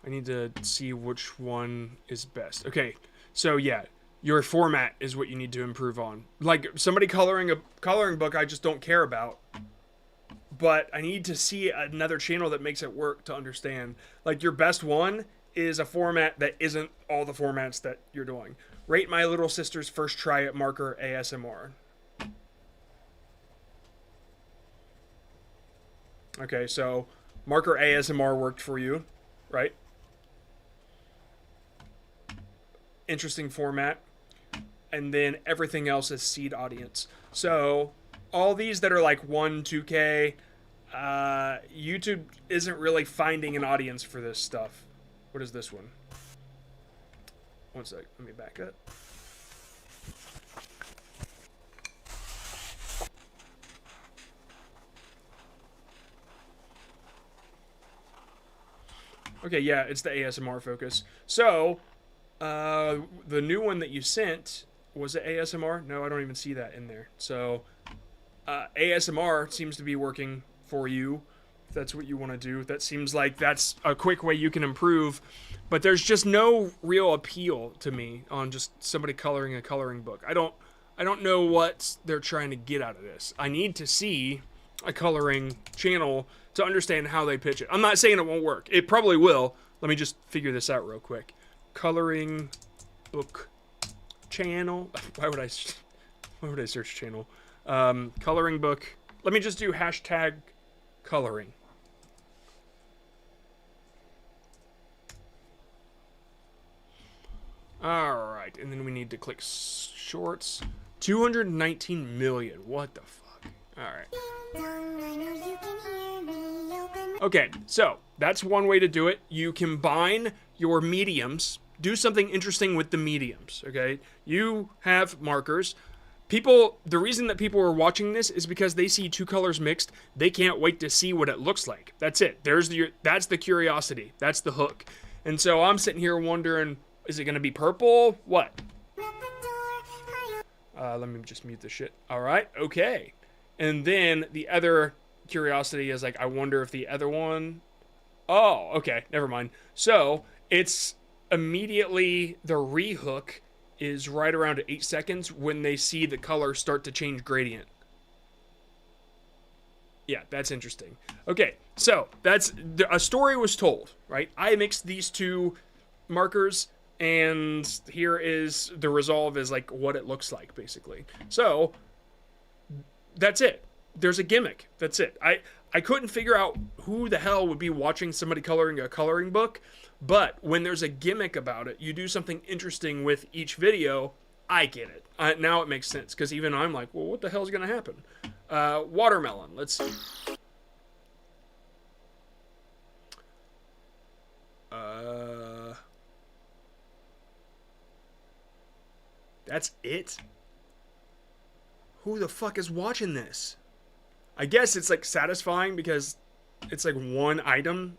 [SPEAKER 1] I need to see which one is best. Okay, so yeah, your format is what you need to improve on. Like, somebody coloring a coloring book I just don't care about. But I need to see another channel that makes it work to understand. Like, your best one is a format that isn't all the formats that you're doing. Rate my little sister's first try at marker ASMR. Okay, so marker ASMR worked for you, right? Interesting format. And then everything else is seed audience. So all these that are like 1, 2K, YouTube isn't really finding an audience for this stuff. What is this one? One sec, let me back up. Okay, yeah, it's the ASMR focus. So, the new one that you sent, was it ASMR? No, I don't even see that in there. So, ASMR seems to be working for you. If that's what you want to do. That seems like that's a quick way you can improve. But there's just no real appeal to me on just somebody coloring a coloring book. I don't know what they're trying to get out of this. I need to see a coloring channel to understand how they pitch it. I'm not saying it won't work. It probably will. Let me just figure this out real quick. Coloring book channel. Why would I search channel? Coloring book. Let me just do hashtag coloring. Alright, and then we need to click shorts. 219 million. What the fuck? Alright. Okay, so that's one way to do it. You combine your mediums. Do something interesting with the mediums, okay? You have markers. People, the reason that people are watching this is because they see two colors mixed. They can't wait to see what it looks like. That's it. That's the curiosity. That's the hook. And so I'm sitting here wondering, is it going to be purple? What? Let me just mute this shit. All right. Okay. And then the other curiosity is like, I wonder if the other one... Oh, okay. Never mind. So it's immediately the rehook is right around 8 seconds when they see the color start to change gradient. Yeah, that's interesting. Okay, so that's a story was told, right? I mixed these two markers, and here is the resolve is like what it looks like, basically. So that's it. There's a gimmick. That's it. I couldn't figure out who the hell would be watching somebody coloring a coloring book, but when there's a gimmick about it, you do something interesting with each video, I get it. Now it makes sense, because even I'm like, well, what the hell is going to happen? Watermelon. Let's see. That's it? Who the fuck is watching this? I guess it's like satisfying because it's like one item.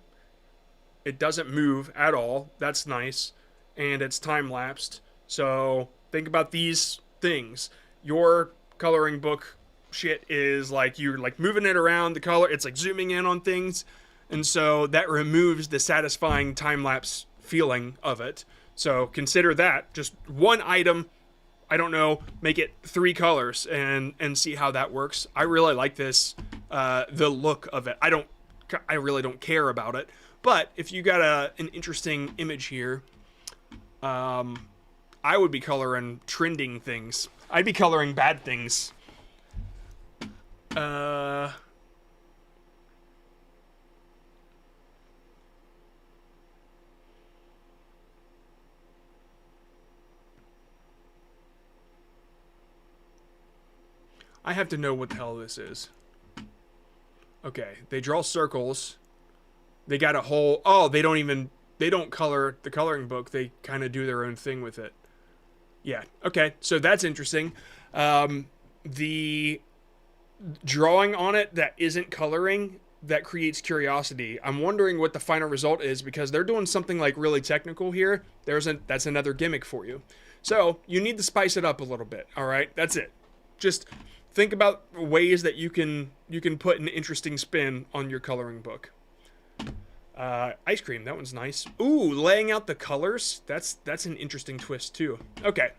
[SPEAKER 1] It doesn't move at all. That's nice. And it's time-lapsed. So think about these things. Your coloring book shit is like you're like moving it around the color. It's like zooming in on things. And so that removes the satisfying time-lapse feeling of it. So consider that. Just one item. I don't know, make it 3 colors and see how that works. I really like this, the look of it. I really don't care about it. But if you got an interesting image here, I would be coloring trending things. I'd be coloring bad things. I have to know what the hell this is. Okay, they draw circles. They got a whole... Oh, they don't color the coloring book. They kind of do their own thing with it. Yeah, okay, so that's interesting. The drawing on it that isn't coloring, that creates curiosity. I'm wondering what the final result is, because they're doing something like really technical here. That's another gimmick for you. So you need to spice it up a little bit. All right, that's it. Just think about ways that you can put an interesting spin on your coloring book. Ice cream, that one's nice. Ooh, laying out the colors. That's an interesting twist too. Okay,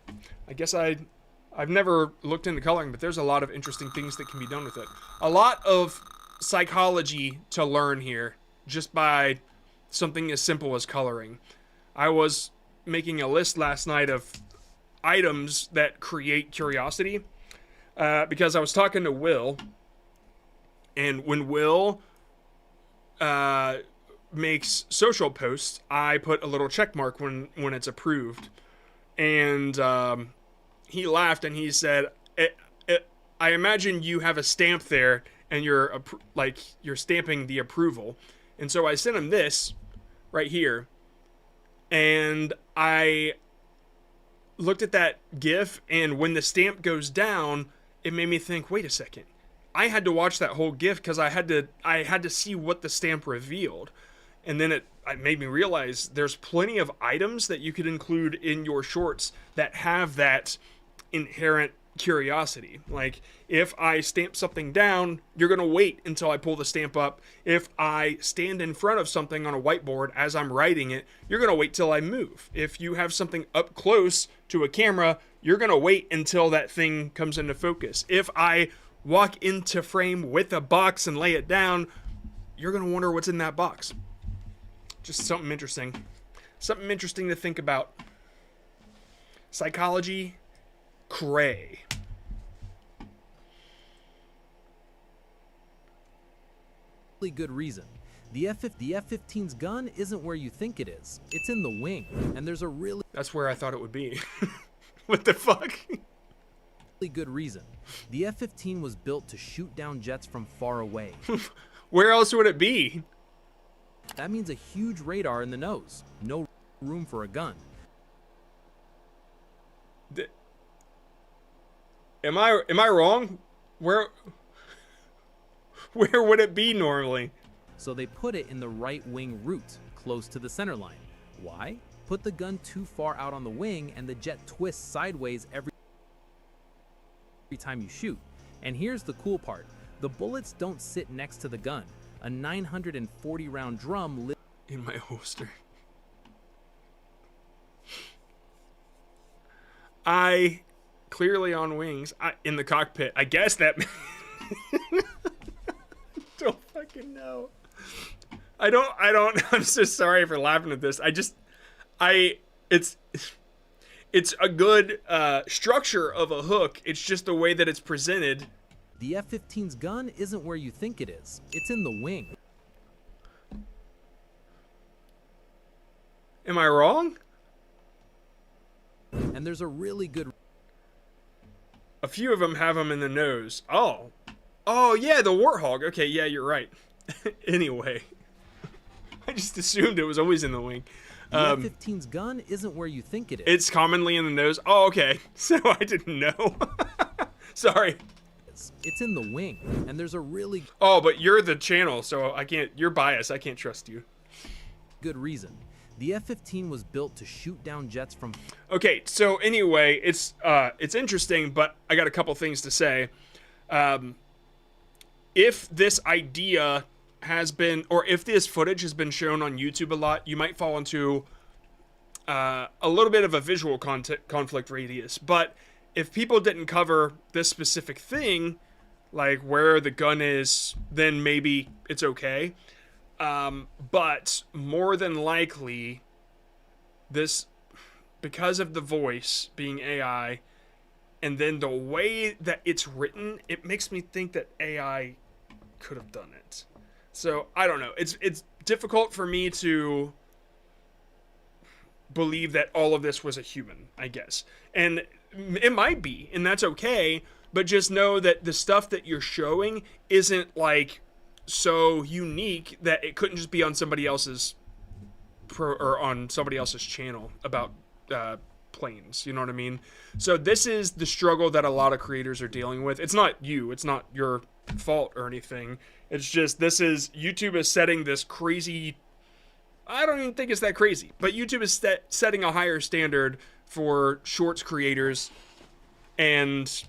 [SPEAKER 1] I guess I've never looked into coloring, but there's a lot of interesting things that can be done with it. A lot of psychology to learn here just by something as simple as coloring. I was making a list last night of items that create curiosity because I was talking to Will, and when Will makes social posts, I put a little check mark when it's approved, and he laughed and he said, I imagine you have a stamp there and you're stamping the approval. And so I sent him this right here, and I looked at that GIF, and when the stamp goes down, it made me think, wait a second. I had to watch that whole GIF because I had to see what the stamp revealed. And then it made me realize there's plenty of items that you could include in your shorts that have that inherent curiosity. Like, if I stamp something down, you're going to wait until I pull the stamp up. If I stand in front of something on a whiteboard as I'm writing it, you're going to wait till I move. If you have something up close to a camera, you're going to wait until that thing comes into focus. If I walk into frame with a box and lay it down, you're going to wonder what's in that box. Just something interesting. Something interesting to think about. Psychology, cray.
[SPEAKER 13] Good reason. The F-15's gun isn't where you think it is. It's in the wing, and there's a really...
[SPEAKER 1] That's where I thought it would be. What the fuck?
[SPEAKER 13] Good reason. The F-15 was built to shoot down jets from far away.
[SPEAKER 1] Where else would it be?
[SPEAKER 13] That means a huge radar in the nose. No room for a gun.
[SPEAKER 1] Am I wrong? Where would it be normally?
[SPEAKER 13] So they put it in the right wing root, close to the center line. Why? Put the gun too far out on the wing and the jet twists sideways every time you shoot. And here's the cool part. The bullets don't sit next to the gun. A 940 round drum lives
[SPEAKER 1] in my holster. I clearly on wings. In the cockpit. I guess that. Don't fucking know. I don't. I'm so sorry for laughing at this. It's a good structure of a hook. It's just the way that it's presented.
[SPEAKER 13] The F-15's gun isn't where you think it is. It's in the wing.
[SPEAKER 1] Am I wrong?
[SPEAKER 13] And there's a really good...
[SPEAKER 1] A few of them have them in the nose. Oh. Oh, yeah, the Warthog. Okay, yeah, you're right. Anyway. I just assumed it was always in the wing.
[SPEAKER 13] The F-15's gun isn't where you think it is.
[SPEAKER 1] It's commonly in the nose. Oh, okay. So I didn't know. Sorry.
[SPEAKER 13] It's in the wing, and there's a really...
[SPEAKER 1] Oh, but you're the channel, so I can't... You're biased. I can't trust you.
[SPEAKER 13] Good reason. The F-15 was built to shoot down jets from...
[SPEAKER 1] Okay, so anyway, it's interesting, but I got a couple things to say. If this idea has been... Or if this footage has been shown on YouTube a lot, you might fall into a little bit of a visual conflict radius, but... If people didn't cover this specific thing, like where the gun is, then maybe it's okay. But more than likely, this, because of the voice being AI, and then the way that it's written, it makes me think that AI could have done it. So, I don't know. It's difficult for me to believe that all of this was a human, I guess. And it might be, and that's okay, but just know that the stuff that you're showing isn't like so unique that it couldn't just be on somebody else's or on somebody else's channel about planes. You know what I mean? So this is the struggle that a lot of creators are dealing with. It's not you. It's not your fault or anything. It's just YouTube is setting this crazy. I don't even think it's that crazy, but YouTube is setting a higher standard for shorts creators, and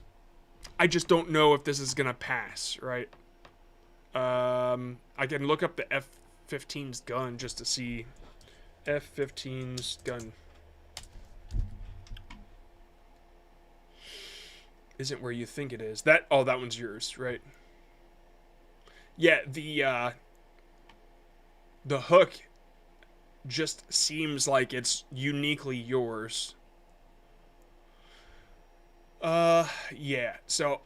[SPEAKER 1] I just don't know if this is gonna pass, right? I can look up the F-15's gun just to see F-15's gun. Isn't where you think it is. That one's yours, right? Yeah, the hook just seems like it's uniquely yours. Yeah, so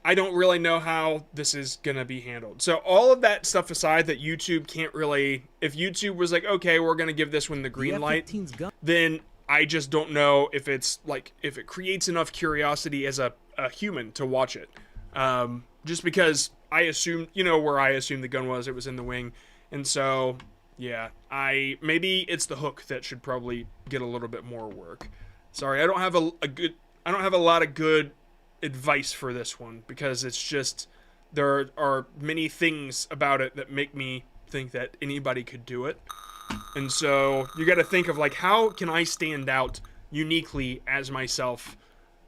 [SPEAKER 1] I don't really know how this is gonna be handled. So all of that stuff aside, that YouTube can't really, if YouTube was like, okay, we're gonna give this one the green light, then I just don't know if it's like, if it creates enough curiosity as a human to watch it. Just because I assumed, you know, where I assumed the gun was, it was in the wing. And so, yeah, maybe it's the hook that should probably get a little bit more work. Sorry, I don't have I don't have a lot of good advice for this one, because it's just, there are many things about it that make me think that anybody could do it. And so you got to think of like, how can I stand out uniquely as myself,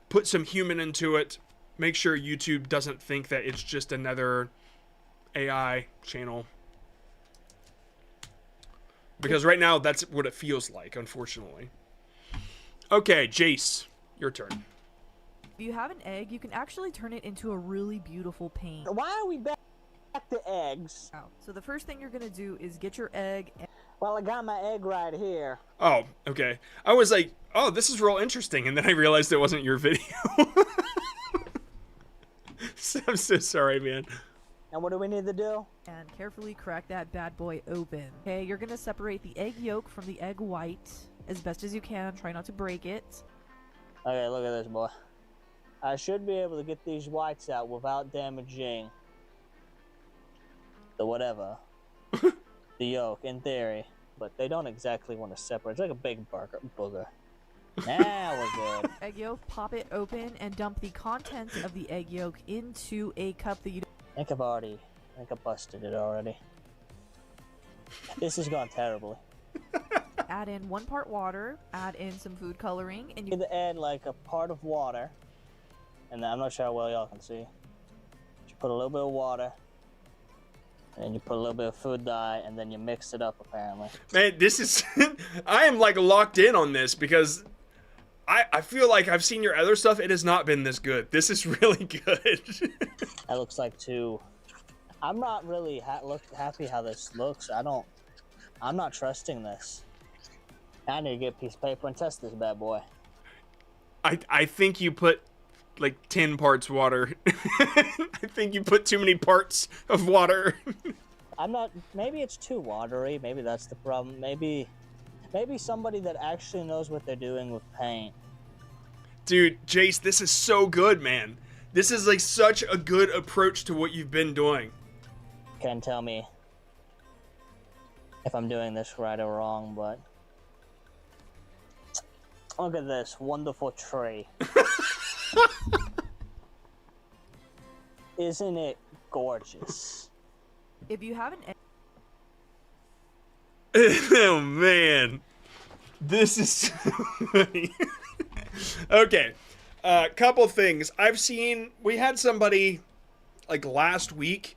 [SPEAKER 1] put some human into it, make sure YouTube doesn't think that it's just another AI channel. Because right now that's what it feels like, unfortunately. Okay, Jace, your turn.
[SPEAKER 14] If you have an egg, you can actually turn it into a really beautiful paint.
[SPEAKER 15] Why are we back to eggs?
[SPEAKER 14] So the first thing you're gonna do is get your egg.
[SPEAKER 15] Well, I got my egg right here.
[SPEAKER 1] Oh, okay. I was like, oh, this is real interesting, and then I realized it wasn't your video. I'm so sorry, man.
[SPEAKER 15] And what do we need to do?
[SPEAKER 14] And carefully crack that bad boy open. Okay, you're gonna separate the egg yolk from the egg white as best as you can. Try not to break it.
[SPEAKER 15] Okay, look at this, boy. I should be able to get these whites out without damaging the whatever. The yolk, in theory. But they don't exactly want to separate. It's like a big booger. Now we're good.
[SPEAKER 14] Egg yolk, pop it open and dump the contents of the egg yolk into a cup that you
[SPEAKER 15] I think I busted it already. This has gone terribly.
[SPEAKER 14] Add in 1 part water, add in some food coloring, and
[SPEAKER 15] you need to add like a part of water. And I'm not sure how well y'all can see. You put a little bit of water, and then you put a little bit of food dye, and then you mix it up, apparently.
[SPEAKER 1] Man, this is... I am, like, locked in on this, because I feel like I've seen your other stuff. It has not been this good. This is really good.
[SPEAKER 15] That looks like two... I'm not really happy how this looks. I'm not trusting this. I need to get a piece of paper and test this bad boy.
[SPEAKER 1] I think you put... like 10 parts water. I think you put too many parts of water.
[SPEAKER 15] I'm not, maybe it's too watery, maybe that's the problem. Maybe somebody that actually knows what they're doing with paint.
[SPEAKER 1] Dude, Jace, this is so good, man. This is like such a good approach to what you've been doing.
[SPEAKER 15] Can't tell me if I'm doing this right or wrong, but look at this wonderful tree. Isn't it gorgeous?
[SPEAKER 14] If you have an egg...
[SPEAKER 1] Oh man, this is so funny. Okay, couple things. We had somebody like last week.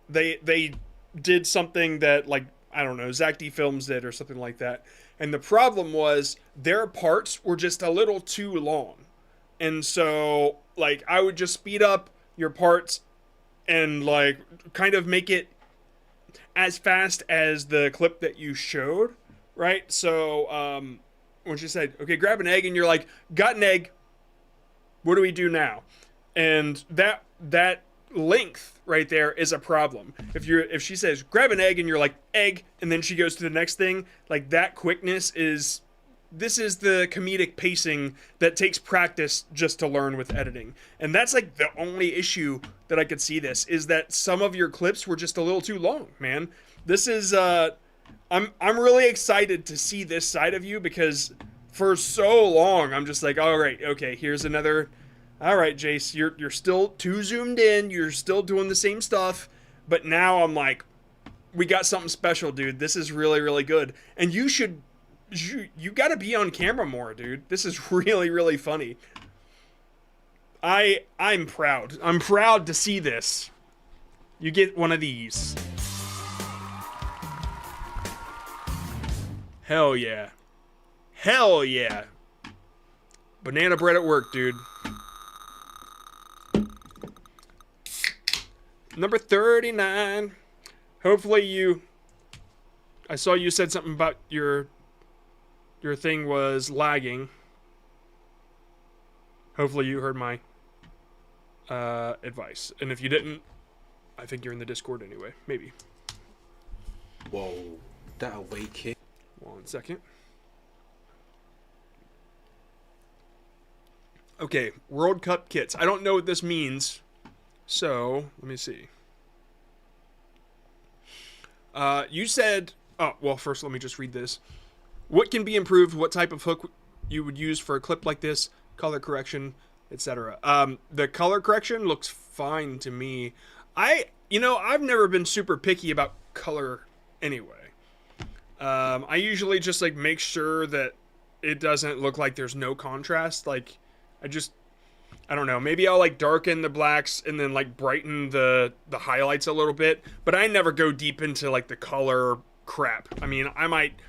[SPEAKER 1] They did something that, like, I don't know, Zach D Films did or something like that. And the problem was their parts were just a little too long. And so, like, I would just speed up your parts and, like, kind of make it as fast as the clip that you showed, right? So, when she said, okay, grab an egg, and you're like, got an egg, what do we do now? And that length right there is a problem. If she says grab an egg and you're like egg, and then she goes to the next thing, like that quickness is this is the comedic pacing that takes practice just to learn with editing. And that's like the only issue that I could see this, is that some of your clips were just a little too long, man. This is I'm really excited to see this side of you, because for so long I'm just like, all right, okay, here's another. All right, Jace, you're still too zoomed in. You're still doing the same stuff, but now I'm like, we got something special, dude. This is really, really good. And you got to be on camera more, dude. This is really, really funny. I'm proud. I'm proud to see this. You get one of these. Hell yeah. Hell yeah. Banana bread at work, dude. Number 39. Hopefully I saw you said something about your thing was lagging. Hopefully you heard my advice. And if you didn't, I think you're in the Discord anyway. Maybe.
[SPEAKER 16] Whoa. That away kick.
[SPEAKER 1] 1 second. Okay, World Cup kits. I don't know what this means. So, let me see. You said... Oh, well, first let me just read this. What can be improved? What type of hook you would use for a clip like this? Color correction, etc. The color correction looks fine to me. I've never been super picky about color anyway. I usually just, like, make sure that it doesn't look like there's no contrast. Like, I don't know. Maybe I'll, like, darken the blacks and then, like, brighten the highlights a little bit. But I never go deep into, like, the color crap. I mean, I might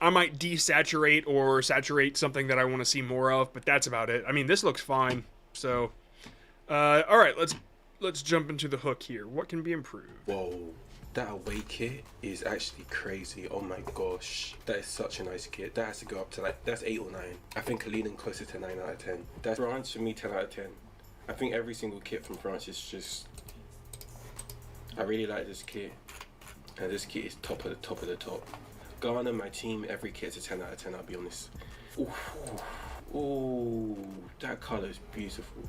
[SPEAKER 1] desaturate or saturate something that I want to see more of, but that's about it. I mean, this looks fine. So, all right, let's jump into the hook here. What can be improved?
[SPEAKER 16] Whoa, that away kit is actually crazy. Oh my gosh, that is such a nice kit. That has to go up to, like, that's 8 or 9. I think leaning closer to 9 out of 10. That's France for me, 10 out of 10. I think every single kit from France is just, I really like this kit, and this kit is top of the top of the top. Ghana, my team, every kit's a 10 out of 10, I'll be honest. Ooh, that color is beautiful.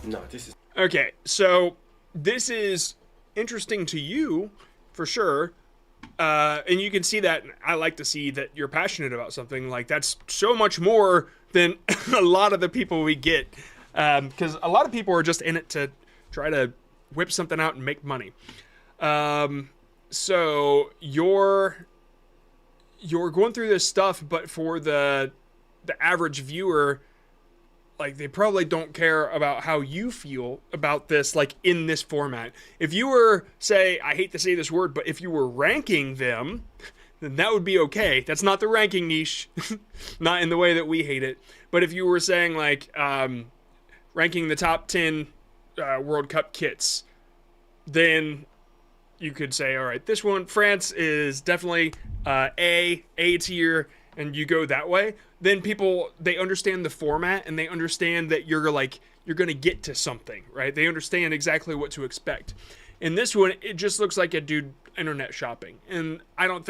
[SPEAKER 16] No, this is...
[SPEAKER 1] Okay, so this is interesting to you, for sure. And you can see that. I like to see that you're passionate about something. Like, that's so much more than a lot of the people we get. Because a lot of people are just in it to try to whip something out and make money. So you're going through this stuff, but for the average viewer, like, they probably don't care about how you feel about this, like, in this format. If you were, say, I hate to say this word, but if you were ranking them, then that would be okay. That's not the ranking niche, not in the way that we hate it. But if you were saying, like, ranking the top 10 World Cup kits, then you could say, all right, this one, France is definitely A tier, and you go that way. Then people, they understand the format, and they understand that you're going to get to something, right? They understand exactly what to expect. In this one, it just looks like a dude internet shopping. And I don't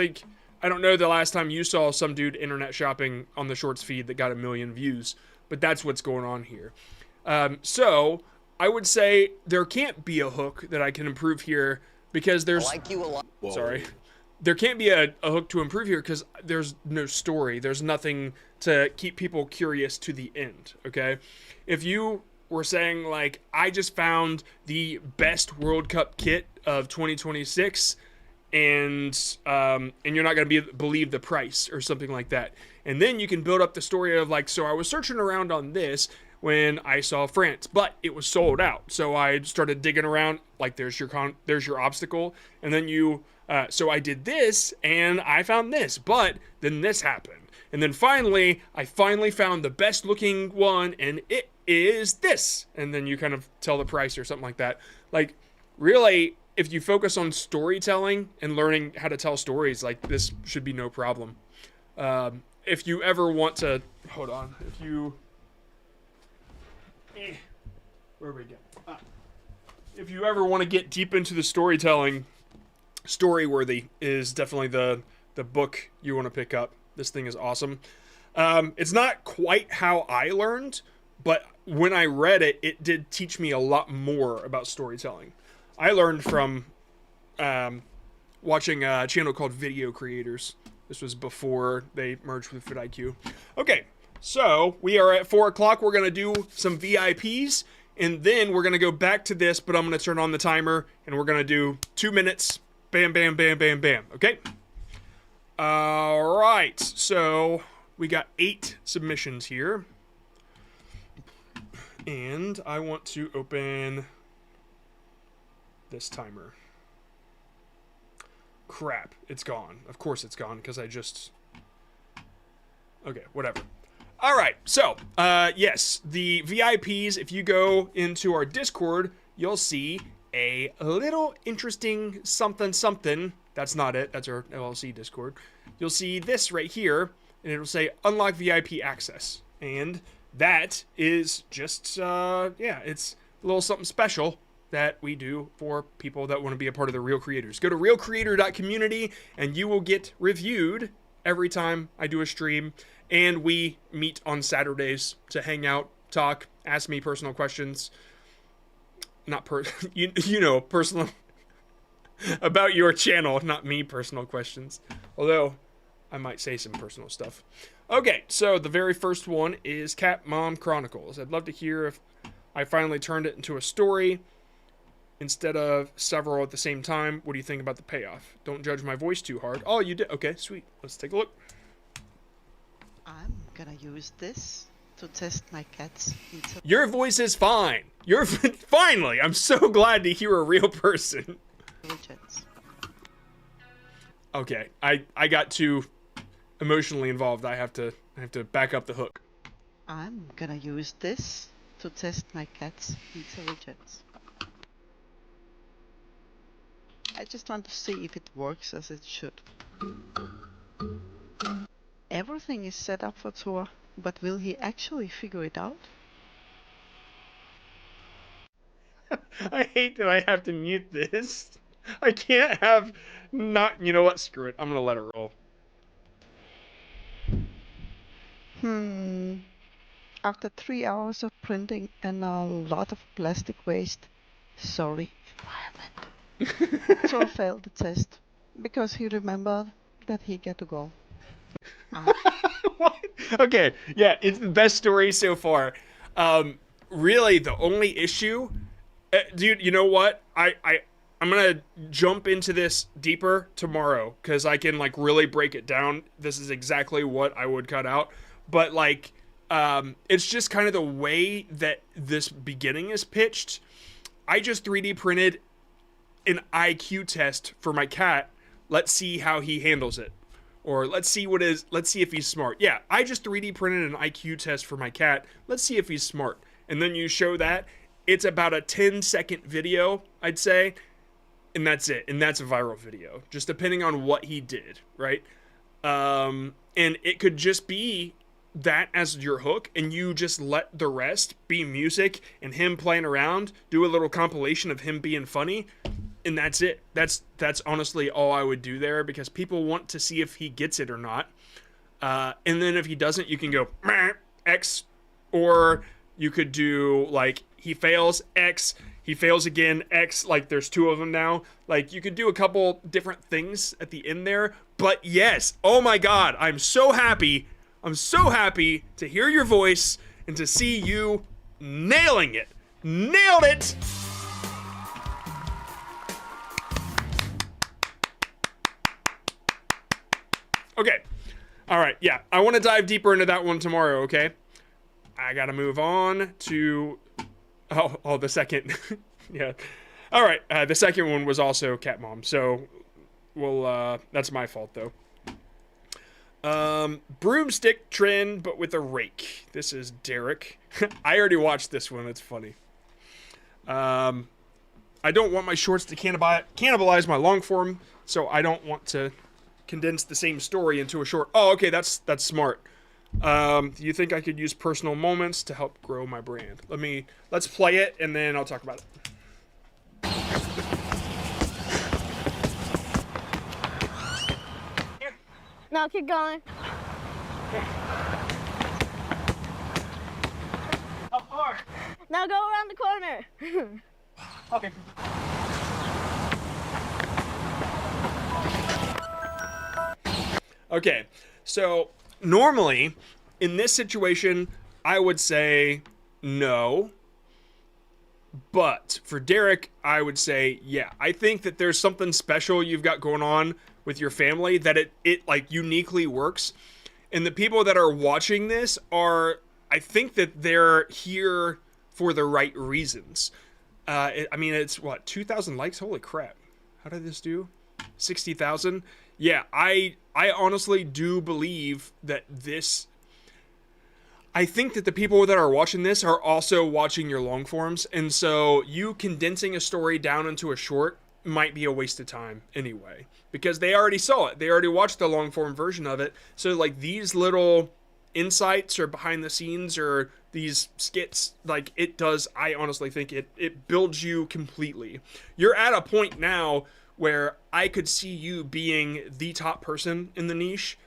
[SPEAKER 1] know the last time you saw some dude internet shopping on the Shorts feed that got 1 million views, but that's what's going on here. So I would say there can't be a hook that I can improve here, because there's... I like you a lot. Sorry. There can't be a hook to improve here because there's no story. There's nothing to keep people curious to the end, okay? If you were saying, like, I just found the best World Cup kit of 2026, and you're not going to believe the price or something like that. And then you can build up the story of, like, so I was searching around on this when I saw France, but it was sold out. So I started digging around, like, there's your obstacle, and then so I did this, and I found this, but then this happened. And then finally, I found the best looking one, and it is this. And then you kind of tell the price or something like that. Like, really, if you focus on storytelling and learning how to tell stories, like, this should be no problem. If you ever want to, hold on, where we go? If you ever want to get deep into the storytelling, Storyworthy is definitely the book you want to pick up. This thing is awesome. It's not quite how I learned, but when I read it, it did teach me a lot more about storytelling. I learned from watching a channel called Video Creators. This was before they merged with vidIQ. Okay, so we are at 4 o'clock. We're going to do some VIPs, and then we're going to go back to this, but I'm going to turn on the timer, and we're going to do 2 minutes. Bam, bam, bam, bam, bam. Okay? All right, so we got 8 submissions here. And I want to open this timer. Crap, it's gone. Of course it's gone, because I just... Okay, whatever. All right, so, yes, the VIPs, if you go into our Discord, you'll see a little interesting something something. That's not it, that's our LLC Discord. You'll see this right here, and it'll say Unlock VIP Access. And that is just, yeah, it's a little something special that we do for people that want to be a part of the Real Creators. Go to realcreator.community and you will get reviewed every time I do a stream. And we meet on Saturdays to hang out, talk, ask me personal questions. Not you know, personal about your channel, not me personal questions. Although I might say some personal stuff. Okay, so the very first one is Cat Mom Chronicles. I'd love to hear if I finally turned it into a story instead of several at the same time. What do you think about the payoff? Don't judge my voice too hard. Oh, you did? Okay, sweet. Let's take a look.
[SPEAKER 17] I'm gonna use this to test my cat's intelligence.
[SPEAKER 1] Your voice is fine. You're finally. I'm so glad to hear a real person. Okay, I got too emotionally involved. I have to back up the hook.
[SPEAKER 17] I'm gonna use this to test my cat's intelligence. I just want to see if it works as it should. Everything is set up for Thor, but will he actually figure it out?
[SPEAKER 1] I hate that I have to mute this. I can't have not... You know what? Screw it. I'm gonna let it roll.
[SPEAKER 17] After 3 hours of printing and a lot of plastic waste, sorry, environment. Thor failed the test because he remembered that he got to go.
[SPEAKER 1] What? Okay, yeah, it's the best story so far. Really, the only issue, dude. You know what? I'm gonna jump into this deeper tomorrow because I can like really break it down. This is exactly what I would cut out, but like, it's just kind of the way that this beginning is pitched. I just 3D printed an IQ test for my cat. Let's see how he handles it. Or let's see if he's smart. Yeah, I just 3D printed an IQ test for my cat. Let's see if he's smart. And then you show that. It's about a 10-second video, I'd say. And that's it. And that's a viral video. Just depending on what he did, right? And it could just be that as your hook. And you just let the rest be music and him playing around. Do a little compilation of him being funny. And that's it. That's honestly all I would do there because people want to see if he gets it or not. And then if he doesn't, you can go X, or you could do like he fails X, he fails again X. Like there's 2 of them now. Like you could do a couple different things at the end there. But yes, oh my God, I'm so happy. I'm so happy to hear your voice and to see you nailing it. Nailed it. Okay. All right. Yeah. I want to dive deeper into that one tomorrow. Okay. I got to move on to, oh, the second. Yeah. All right. The second one was also Cat Mom. So that's my fault though. Broomstick trend, but with a rake. This is Derek. I already watched this one. It's funny. I don't want my shorts to cannibalize my long form, so I don't want to condense the same story into a short. Oh, okay, that's smart. Do you think I could use personal moments to help grow my brand? Let's play it and then I'll talk about it.
[SPEAKER 18] No, keep going. Now go around the corner.
[SPEAKER 1] Okay. Okay, so normally in this situation, I would say no. But for Derek, I would say, yeah, I think that there's something special you've got going on with your family that it like uniquely works. And the people that are watching this are, I think that they're here for the right reasons. I mean, it's what, 2,000 likes? Holy crap. How did this do? 60,000? Yeah, I honestly do believe that this... I think that the people that are watching this are also watching your long forms, and so you condensing a story down into a short might be a waste of time anyway, because they already saw it. They already watched the long form version of it. So like these little insights or behind the scenes or these skits, like it does, I honestly think it builds you completely. You're at a point now where I could see you being the top person in the niche.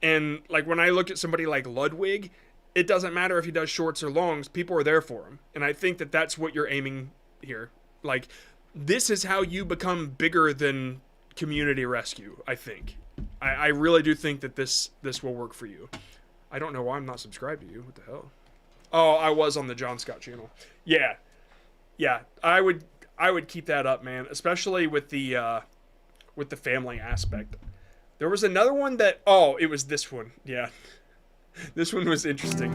[SPEAKER 1] And like when I look at somebody like Ludwig, it doesn't matter if he does shorts or longs, people are there for him. And I think that that's what you're aiming here. Like, this is how you become bigger than Community Rescue, I think. I really do think that this will work for you. I don't know why I'm not subscribed to you. What the hell? Oh, I was on the John Scott channel. Yeah. Yeah, I would keep that up, man. Especially with the family aspect. There was another one that... Oh, it was this one. Yeah. This one was interesting.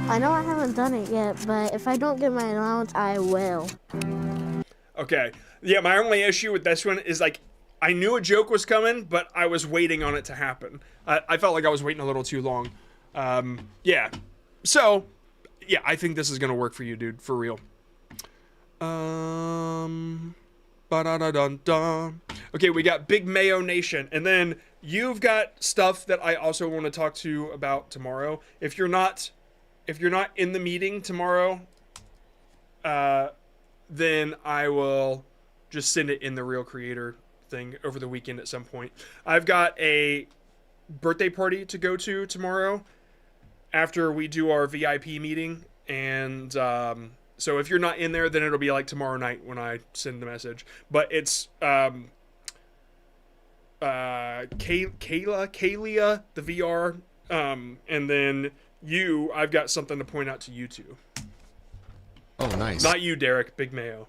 [SPEAKER 18] I know I haven't done it yet, but if I don't get my allowance, I will.
[SPEAKER 1] Okay. Yeah, my only issue with this one is like, I knew a joke was coming, but I was waiting on it to happen. I felt like I was waiting a little too long. Yeah. So... yeah, I think this is gonna work for you, dude, for real. Ba-da-da-dun-dun. Okay, we got Big Mayo Nation, and then you've got stuff that I also want to talk to you about tomorrow. If you're not in the meeting tomorrow, then I will just send it in the Real Creator thing over the weekend at some point. I've got a birthday party to go to tomorrow after we do our VIP meeting, and so if you're not in there, then it'll be like tomorrow night when I send the message. But it's Kalia, the VR, and then I've got something to point out to you two.
[SPEAKER 19] Oh, nice.
[SPEAKER 1] Not you, Derek, Big Mayo.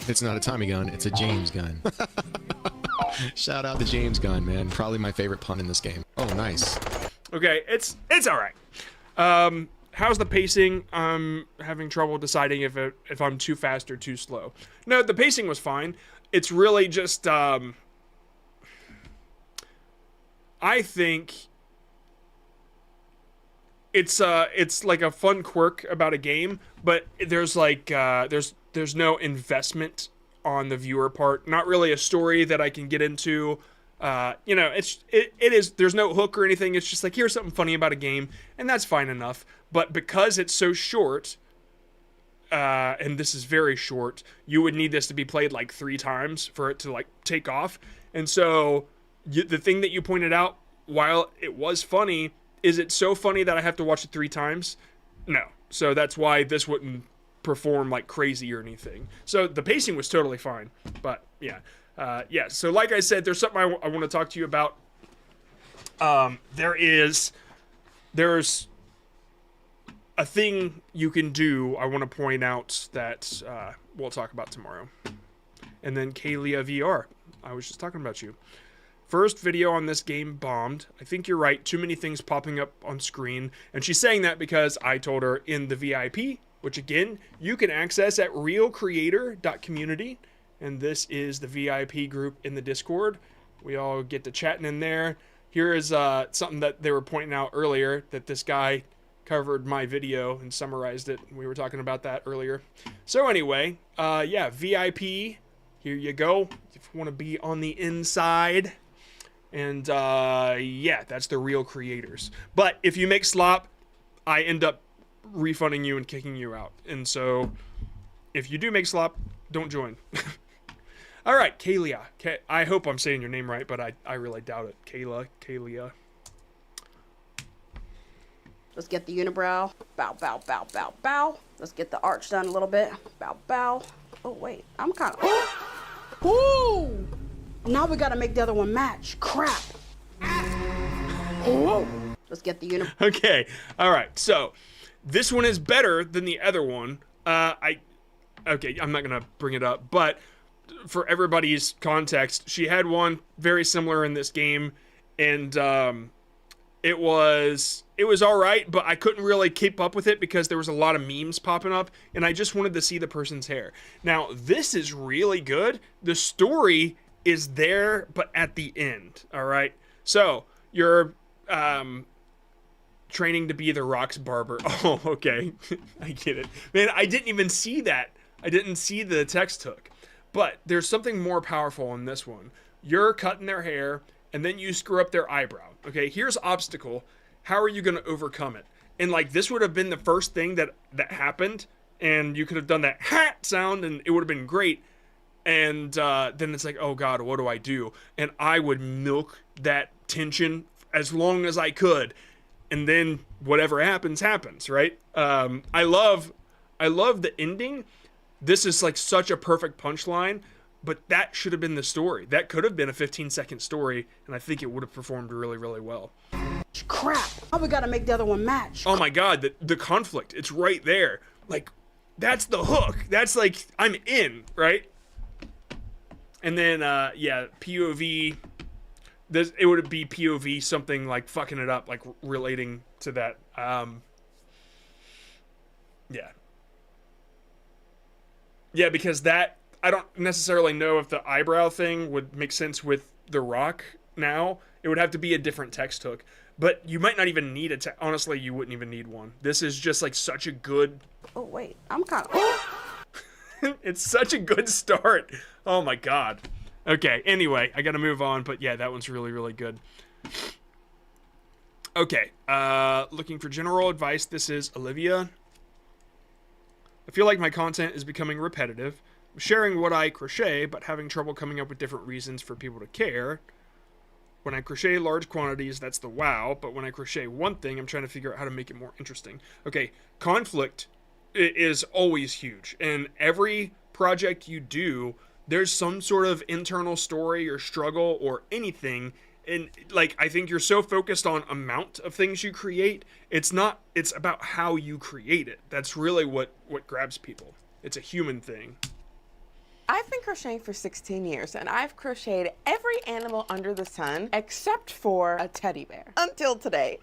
[SPEAKER 19] It's not a Tommy gun, it's a James gun. Shout out to James Gunn, man. Probably my favorite pun in this game. Oh, nice.
[SPEAKER 1] Okay, it's all right. How's the pacing? I'm having trouble deciding if I'm too fast or too slow. No, the pacing was fine. It's really just I think it's like a fun quirk about a game, but there's like there's no investment on the viewer part. Not really a story that I can get into. You know, it is, there's no hook or anything. It's just like, here's something funny about a game, and that's fine enough. But because it's so short, and this is very short, you would need this to be played like 3 times for it to like take off. And so the thing that you pointed out, while it was funny, is it so funny that I have to watch it 3 times? No. So that's why this wouldn't perform like crazy or anything. So the pacing was totally fine. But yeah. Yeah, so like I said, there's something I want to talk to you about. There's a thing you can do I want to point out that we'll talk about tomorrow. And then Kalia VR. I was just talking about you. First video on this game bombed. I think you're right. Too many things popping up on screen. And she's saying that because I told her in the VIP, which again, you can access at realcreator.community. And this is the VIP group in the Discord. We all get to chatting in there. Here is something that they were pointing out earlier, that this guy covered my video and summarized it. We were talking about that earlier. So anyway, yeah, VIP, here you go. If you want to be on the inside. And yeah, that's the Real Creators. But if you make slop, I end up refunding you and kicking you out. And so if you do make slop, don't join. All right, Kalia. I hope I'm saying your name right, but I really doubt it. Kalia.
[SPEAKER 20] Let's get the unibrow. Bow, bow, bow, bow, bow. Let's get the arch done a little bit. Bow, bow. Oh, wait. I'm kind of... Ooh! Now we gotta make the other one match. Crap. Oh! Let's get the unibrow.
[SPEAKER 1] Okay. All right. So, this one is better than the other one. Okay, I'm not going to bring it up, but for everybody's context, she had one very similar in this game, and it was all right, but I couldn't really keep up with it because there was a lot of memes popping up, and I just wanted to see the person's hair. Now, this is really good. The story is there, but at the end, all right? So, you're training to be the Rock's barber. Oh, okay. I get it. Man, I didn't even see that. I didn't see the text hook. But there's something more powerful in this one. You're cutting their hair, and then you screw up their eyebrow. Okay, here's obstacle. How are you going to overcome it? And like, this would have been the first thing that happened, and you could have done that hat sound, and it would have been great. And then it's like, oh God, what do I do? And I would milk that tension as long as I could. And then whatever happens, happens, right? I love the ending. This is like such a perfect punchline, but that should have been the story. That could have been a 15-second story, and I think it would have performed really, really well.
[SPEAKER 20] Crap. Now we gotta make the other one match.
[SPEAKER 1] Oh my God, the conflict, it's right there. Like, that's the hook. That's like, I'm in, right? And then, yeah, POV, it would be POV something like fucking it up, like relating to that. Yeah. Yeah, because that, I don't necessarily know if the eyebrow thing would make sense with The Rock now. It would have to be a different text hook. But you might not even need it. Honestly, you wouldn't even need one. This is just like such a good...
[SPEAKER 20] Oh, wait. I'm kind of...
[SPEAKER 1] It's such a good start. Oh my God. Okay, anyway, I gotta move on. But yeah, that one's really, really good. Okay, looking for general advice. This is Olivia. I feel like my content is becoming repetitive. I'm sharing what I crochet, but having trouble coming up with different reasons for people to care. When I crochet large quantities, that's the wow, but when I crochet one thing, I'm trying to figure out how to make it more interesting. Okay, conflict is always huge, and every project you do, there's some sort of internal story or struggle or anything. And like, I think you're so focused on amount of things you create, it's about how you create it. That's really what grabs people. It's a human thing.
[SPEAKER 21] I've been crocheting for 16 years, and I've crocheted every animal under the sun except for a teddy bear until today.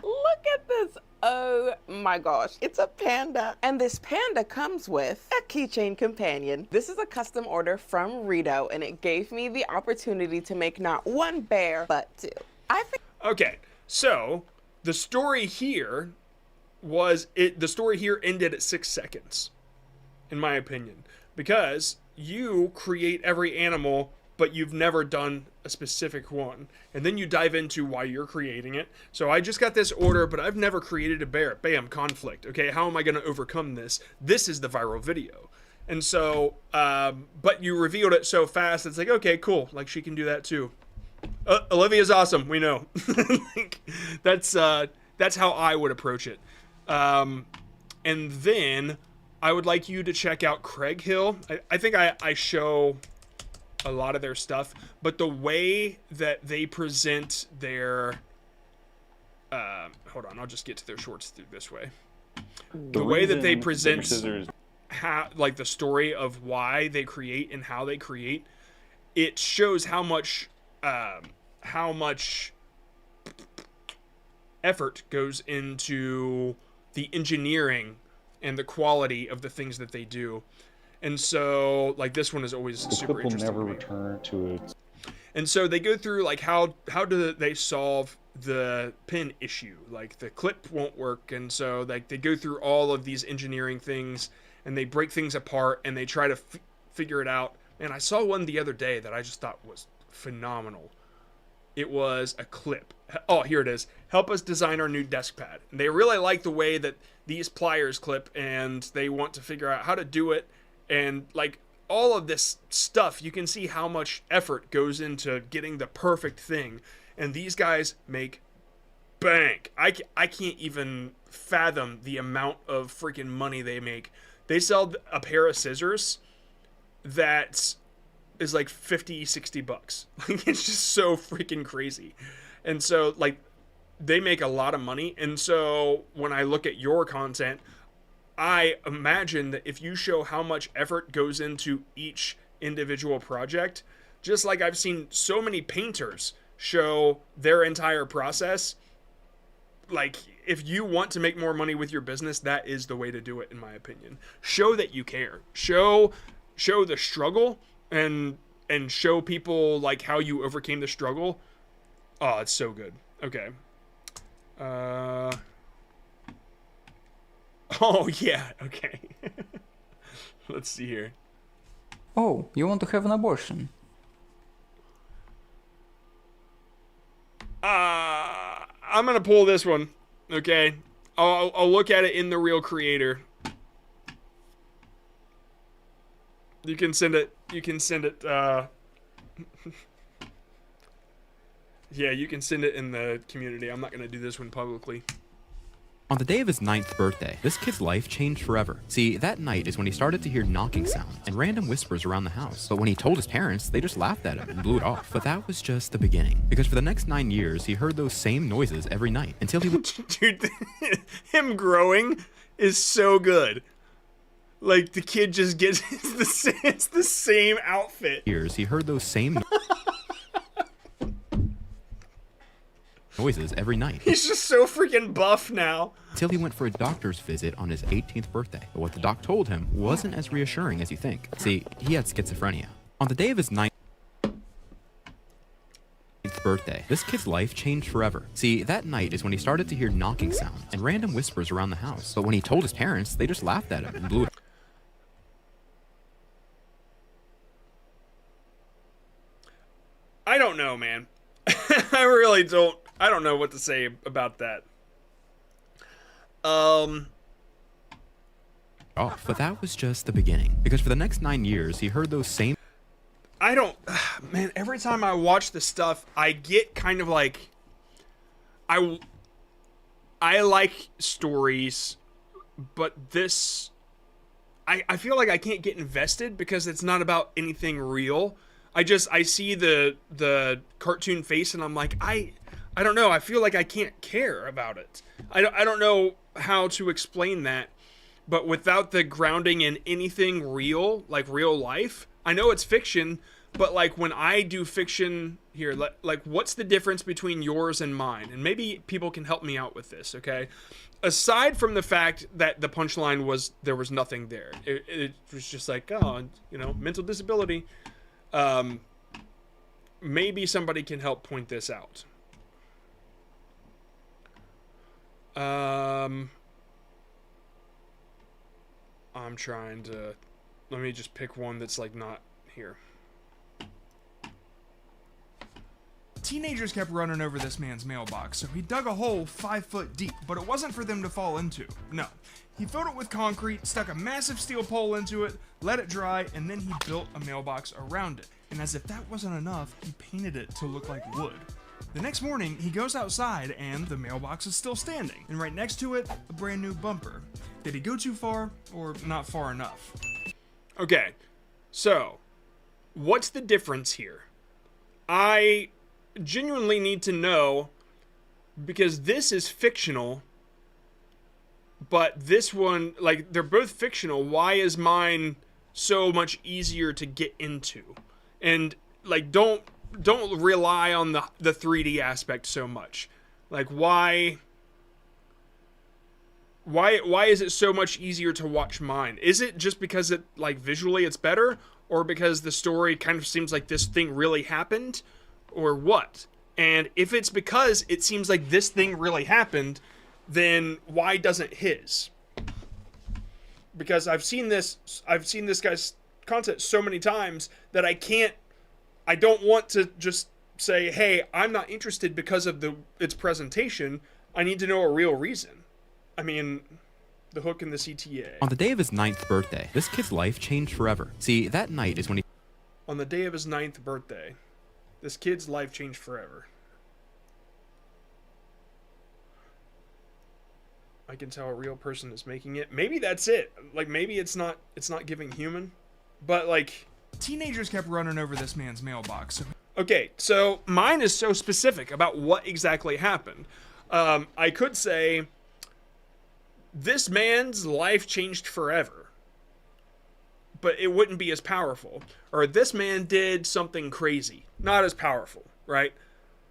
[SPEAKER 21] Look at this. Oh my gosh, it's a panda. And this panda comes with a keychain companion. This is a custom order from Rito, and it gave me the opportunity to make not one bear, but two.
[SPEAKER 1] Okay, so the story here the story here ended at 6 seconds, in my opinion. Because you create every animal, but you've never done a specific one. And then you dive into why you're creating it. So I just got this order, but I've never created a bear. Bam, conflict. Okay, how am I going to overcome this? This is the viral video. And so, but you revealed it so fast, it's like, okay, cool. Like, she can do that too. Olivia's awesome, we know. Like, that's how I would approach it. And then... I would like you to check out Craig Hill. I think I show a lot of their stuff, but the way that they present their... hold on, I'll just get to their shorts through this way. The way that they present like the story of why they create and how they create, it shows how much effort goes into the engineering and the quality of the things that they do. And so, like, this one is always super interesting.
[SPEAKER 6] Will never return to its...
[SPEAKER 1] And so they go through, like, how do they solve the pin issue? Like, the clip won't work, and so, like, they go through all of these engineering things, and they break things apart, and they try to figure it out. And I saw one the other day that I just thought was phenomenal. it was a clip. Oh, here it is. Help us design our new desk pad. And they really like the way that these pliers clip, and they want to figure out how to do it. And like all of this stuff, you can see how much effort goes into getting the perfect thing. And these guys make bank. I can't even fathom the amount of freaking money they make. They sell a pair of scissors that is like 50, 60 bucks. Like, it's just so freaking crazy. And so, like, they make a lot of money. And so when I look at your content, I imagine that if you show how much effort goes into each individual project, just like I've seen so many painters show their entire process, like, if you want to make more money with your business, that is the way to do it, in my opinion. Show that you care. Show the struggle, and show people like how you overcame the struggle. Oh, it's so good. Okay. Oh yeah, okay. Let's see here.
[SPEAKER 2] Oh, you want to have an abortion?
[SPEAKER 1] I'm gonna pull this one. Okay. I'll look at it in the Real Creator. You can send it. Yeah, you can send it in the community. I'm not gonna do this one publicly.
[SPEAKER 22] On the day of his 9th birthday, this kid's life changed forever. See, that night is when he started to hear knocking sounds and random whispers around the house. But when he told his parents, they just laughed at him and blew it off. But that was just the beginning. Because for the next 9 years, he heard those same noises every night until he
[SPEAKER 1] Dude, him growing is so good. Like, the kid just gets it's the same outfit.
[SPEAKER 22] years, he heard those same noises every night.
[SPEAKER 1] He's just so freaking buff now.
[SPEAKER 22] Until he went for a doctor's visit on his 18th birthday. But what the doc told him wasn't as reassuring as you think. See, he had schizophrenia. On the day of his 9th birthday, this kid's life changed forever. See, that night is when he started to hear knocking sounds and random whispers around the house. But when he told his parents, they just laughed at him and blew it.
[SPEAKER 1] I don't know, man. I really don't. I don't know what to say about that.
[SPEAKER 22] Off, but that was just the beginning. Because for the next 9 years, he heard those same.
[SPEAKER 1] I don't, man, every time I watch this stuff, I get kind of like, I like stories, but this, I feel like I can't get invested because it's not about anything real. I see the cartoon face and I'm like, I don't know. I feel like I can't care about it. I don't know how to explain that, but without the grounding in anything real, like real life, I know it's fiction, but like when I do fiction here, like what's the difference between yours and mine? And maybe people can help me out with this, okay? Aside from the fact that the punchline was there was nothing there. It was just like, oh, mental disability. Maybe somebody can help point this out. I'm trying to, let me just pick one that's like not here.
[SPEAKER 23] Teenagers kept running over this man's mailbox, so he dug a hole 5 foot deep, but it wasn't for them to fall into. No. He filled it with concrete, stuck a massive steel pole into it, let it dry, and then he built a mailbox around it. And as if that wasn't enough, he painted it to look like wood. The next morning, he goes outside and the mailbox is still standing, and right next to it, a brand new bumper. Did he go too far, or not far enough?
[SPEAKER 1] Okay, so, what's the difference here? I genuinely need to know, because this is fictional, but this one, like, they're both fictional. Why is mine so much easier to get into? And, like, don't rely on the 3D aspect so much. Like, why is it so much easier to watch mine? Is it just because it, like, visually it's better, or because the story kind of seems like this thing really happened, or what? And if it's because it seems like this thing really happened, then why doesn't his? Because I've seen this guy's content so many times that I don't want to just say, hey, I'm not interested because of its presentation. I need to know a real reason. I mean, the hook in the CTA.
[SPEAKER 22] On the day of his 9th birthday, this kid's life changed forever. See, that night is when he...
[SPEAKER 1] On the day of his 9th birthday, this kid's life changed forever. I can tell a real person is making it. Maybe that's it. Like, maybe it's not giving human. But, like...
[SPEAKER 23] Teenagers kept running over this man's mailbox.
[SPEAKER 1] Okay, so mine is so specific about what exactly happened. I could say, this man's life changed forever. But it wouldn't be as powerful. Or this man did something crazy. Not as powerful, right?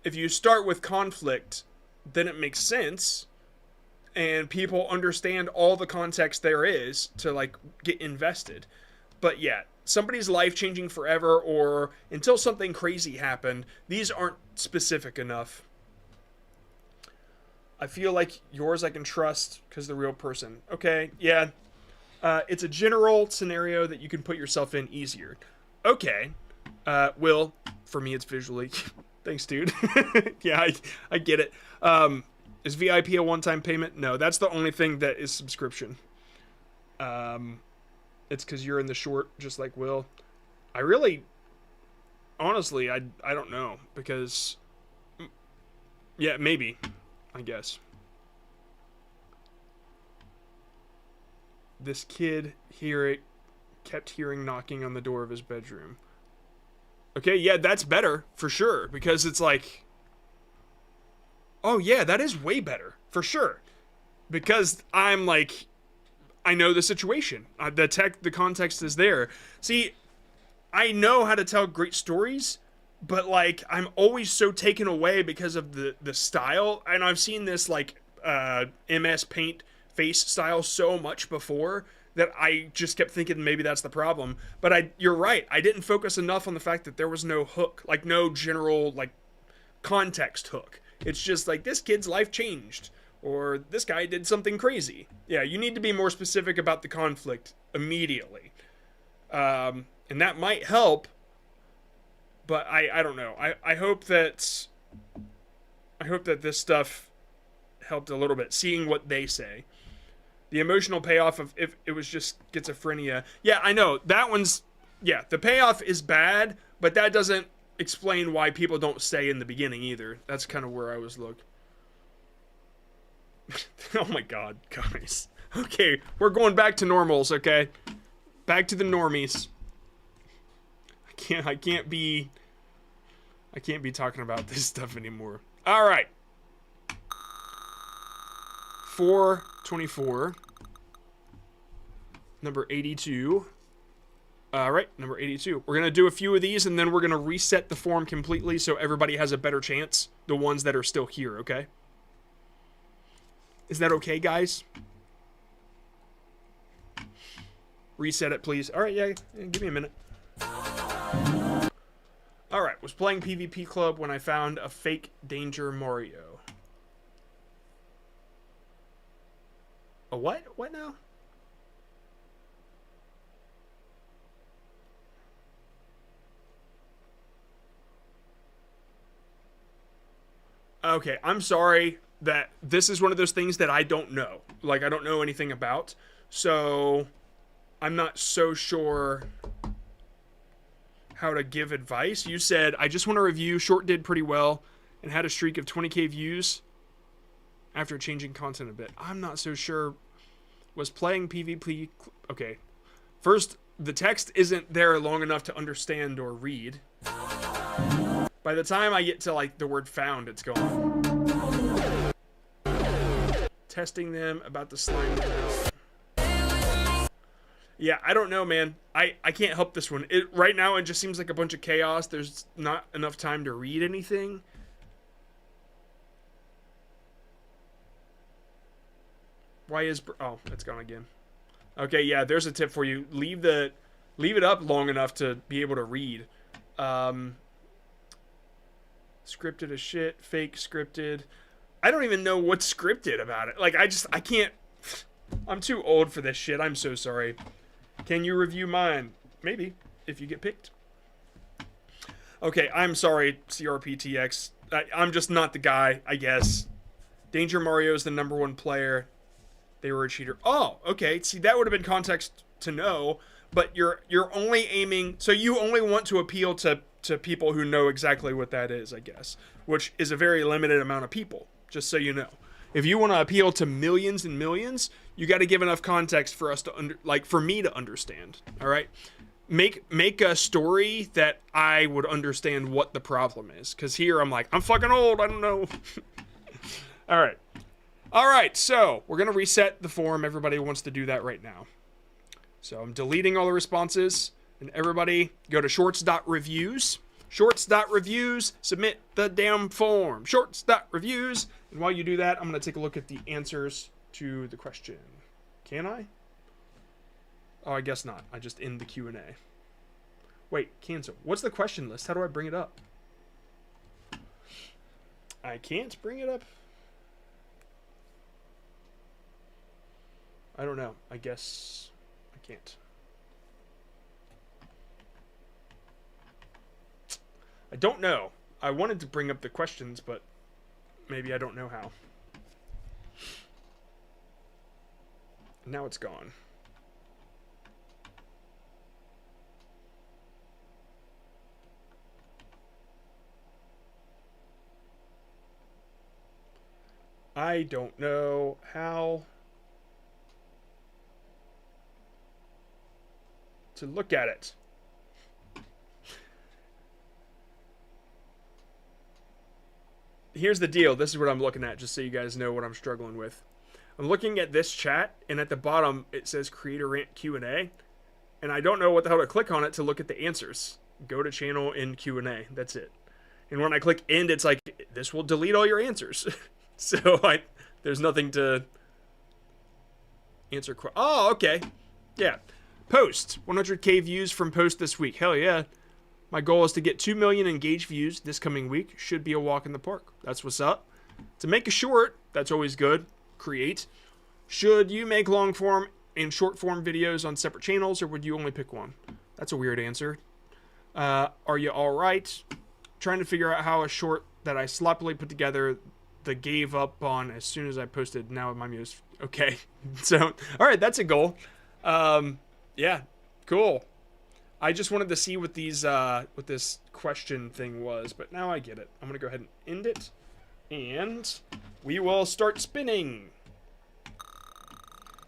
[SPEAKER 1] If you start with conflict, then it makes sense. And people understand all the context there is to, like, get invested. But yeah, somebody's life changing forever or until something crazy happened, these aren't specific enough. I feel like yours I can trust because the real person. Okay, yeah. It's a general scenario that you can put yourself in easier. Okay. Will, for me it's visually. Thanks, dude. Yeah, I get it. Is VIP a one-time payment? No, that's the only thing that is subscription. It's because you're in the short, just like Will. I really, honestly, I don't know, because, yeah, maybe, I guess. This kid kept hearing knocking on the door of his bedroom. Okay, yeah, that's better, for sure, because it's like, oh yeah, that is way better, for sure. Because I'm like, I know the situation. The context is there. See, I know how to tell great stories, but like, I'm always so taken away because of the style. And I've seen this like MS Paint face style so much before that I just kept thinking maybe that's the problem. But you're right. I didn't focus enough on the fact that there was no hook, like no general like context hook. It's just like, this kid's life changed, or this guy did something crazy. Yeah, you need to be more specific about the conflict immediately. And that might help, but I don't know. I hope that this stuff helped a little bit, seeing what they say. The emotional payoff of if it was just schizophrenia. Yeah, I know. That one's, yeah, the payoff is bad, but that doesn't explain why people don't stay in the beginning either. That's kind of where I was looking. Oh my god, guys. Okay, we're going back to normals, okay? Back to the normies. I can't be talking about this stuff anymore. All right. 424. Number 82. All right, number 82. We're going to do a few of these, and then we're going to reset the form completely so everybody has a better chance, the ones that are still here, okay? Is that okay, guys? Reset it, please. All right, yeah, give me a minute. All right, was playing PvP Club when I found a fake Danger Mario. A what? What now? Okay, I'm sorry that this is one of those things that I don't know. Like, I don't know anything about. So, I'm not so sure how to give advice. You said, I just want to review. Short did pretty well and had a streak of 20k views after changing content a bit. I'm not so sure. Was playing PvP... Okay. First, the text isn't there long enough to understand or read. By the time I get to, like, the word found, it's gone. Testing them about the slime. Yeah, I don't know, man. I can't help this one. Right now, it just seems like a bunch of chaos. There's not enough time to read anything. Why is... Oh, it's gone again. Okay, yeah, there's a tip for you. Leave it up long enough to be able to read. Scripted as shit. Fake scripted. I don't even know what's scripted about it. Like, I can't... I'm too old for this shit. I'm so sorry. Can you review mine? Maybe, if you get picked. Okay, I'm sorry, CRPTX. I'm just not the guy, I guess. Danger Mario is the #1 player. They were a cheater. Oh, okay. See, that would have been context to know, but you're only aiming, so you only want to appeal to people who know exactly what that is, I guess, which is a very limited amount of people, just so you know. If you want to appeal to millions and millions, you got to give enough context for us to for me to understand. All right, make a story that I would understand what the problem is, because here I'm like, I'm fucking old, I don't know. All right, so we're gonna reset the forum. Everybody wants to do that right now, so I'm deleting all the responses, and everybody go to shorts.reviews. Shorts.reviews, submit the damn form. Shorts.reviews. And while you do that, I'm going to take a look at the answers to the question. Can I? Oh, I guess not. I just end the Q&A. Wait, cancel. What's the question list? How do I bring it up? I can't bring it up. I don't know. I guess I can't. I don't know. I wanted to bring up the questions, but maybe I don't know how. Now it's gone. I don't know how to look at it. Here's the deal. This is what I'm looking at, just so you guys know what I'm struggling with. I'm looking at this chat, and at the bottom it says Creator Rant Q&A, and I don't know what the hell to click on it to look at the answers. Go to channel in Q&A. That's it. And when I click end, it's like, this will delete all your answers. So there's nothing to answer. Oh, okay. Yeah. Post. 100K views from post this week. Hell yeah. My goal is to get 2 million engaged views this coming week. Should be a walk in the park. That's what's up. To make a short, that's always good. Create. Should you make long form and short form videos on separate channels, or would you only pick one? That's a weird answer. Are you alright? Trying to figure out how a short that I sloppily put together the gave up on as soon as I posted. Now my muse. Okay. So, alright, that's a goal. Yeah, cool. I just wanted to see what these what this question thing was, but now I get it. I'm gonna go ahead and end it, and we will start spinning.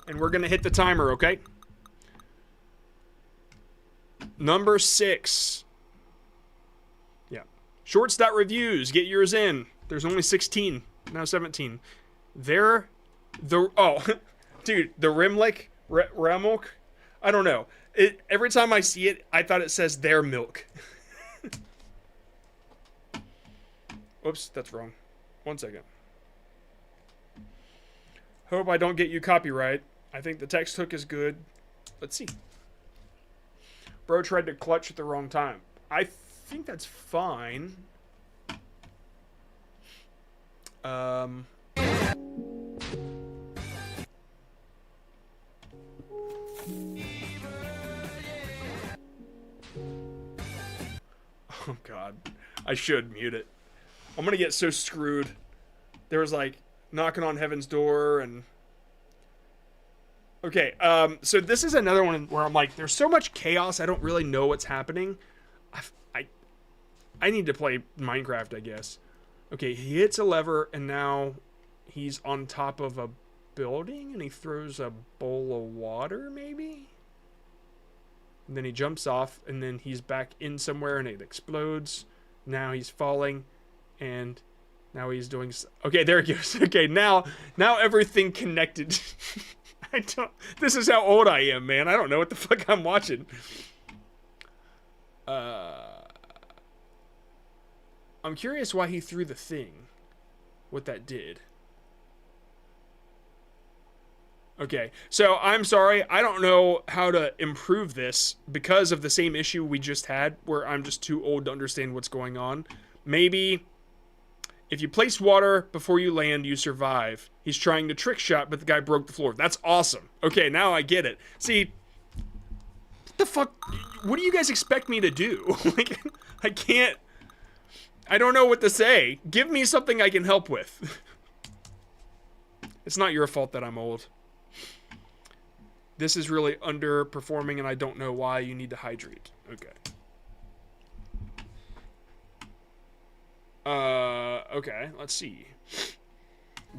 [SPEAKER 1] And we're gonna hit the timer, okay? Number 6. Yeah. Shorts.reviews. Get yours in. There's only 16. Now 17. Oh, dude, the Remlick, Remilk. I don't know. Every time I see it, I thought it says their milk. Oops, that's wrong. 1 second. Hope I don't get you copyright. I think the text hook is good. Let's see. Bro tried to clutch at the wrong time. I think that's fine. Oh god, I should mute it. I'm gonna get so screwed. There was like knocking on heaven's door and okay, so this is another one where I'm like, there's so much chaos, I don't really know what's happening. I need to play Minecraft, I guess. Okay, he hits a lever and now he's on top of a building and he throws a bowl of water, maybe? And then he jumps off, and then he's back in somewhere, and it explodes. Now he's falling, and now he's doing... Okay, there he goes. Okay, now everything connected. This is how old I am, man. I don't know what the fuck I'm watching. I'm curious why he threw the thing. What that did. Okay, so I'm sorry, I don't know how to improve this because of the same issue we just had where I'm just too old to understand what's going on. Maybe if you place water before you land, you survive. He's trying to trick shot, but the guy broke the floor. That's awesome. Okay, now I get it. See, the fuck? What do you guys expect me to do? Like, I can't. I don't know what to say. Give me something I can help with. It's not your fault that I'm old. This is really underperforming and I don't know why. You need to hydrate. Okay. Okay, let's see.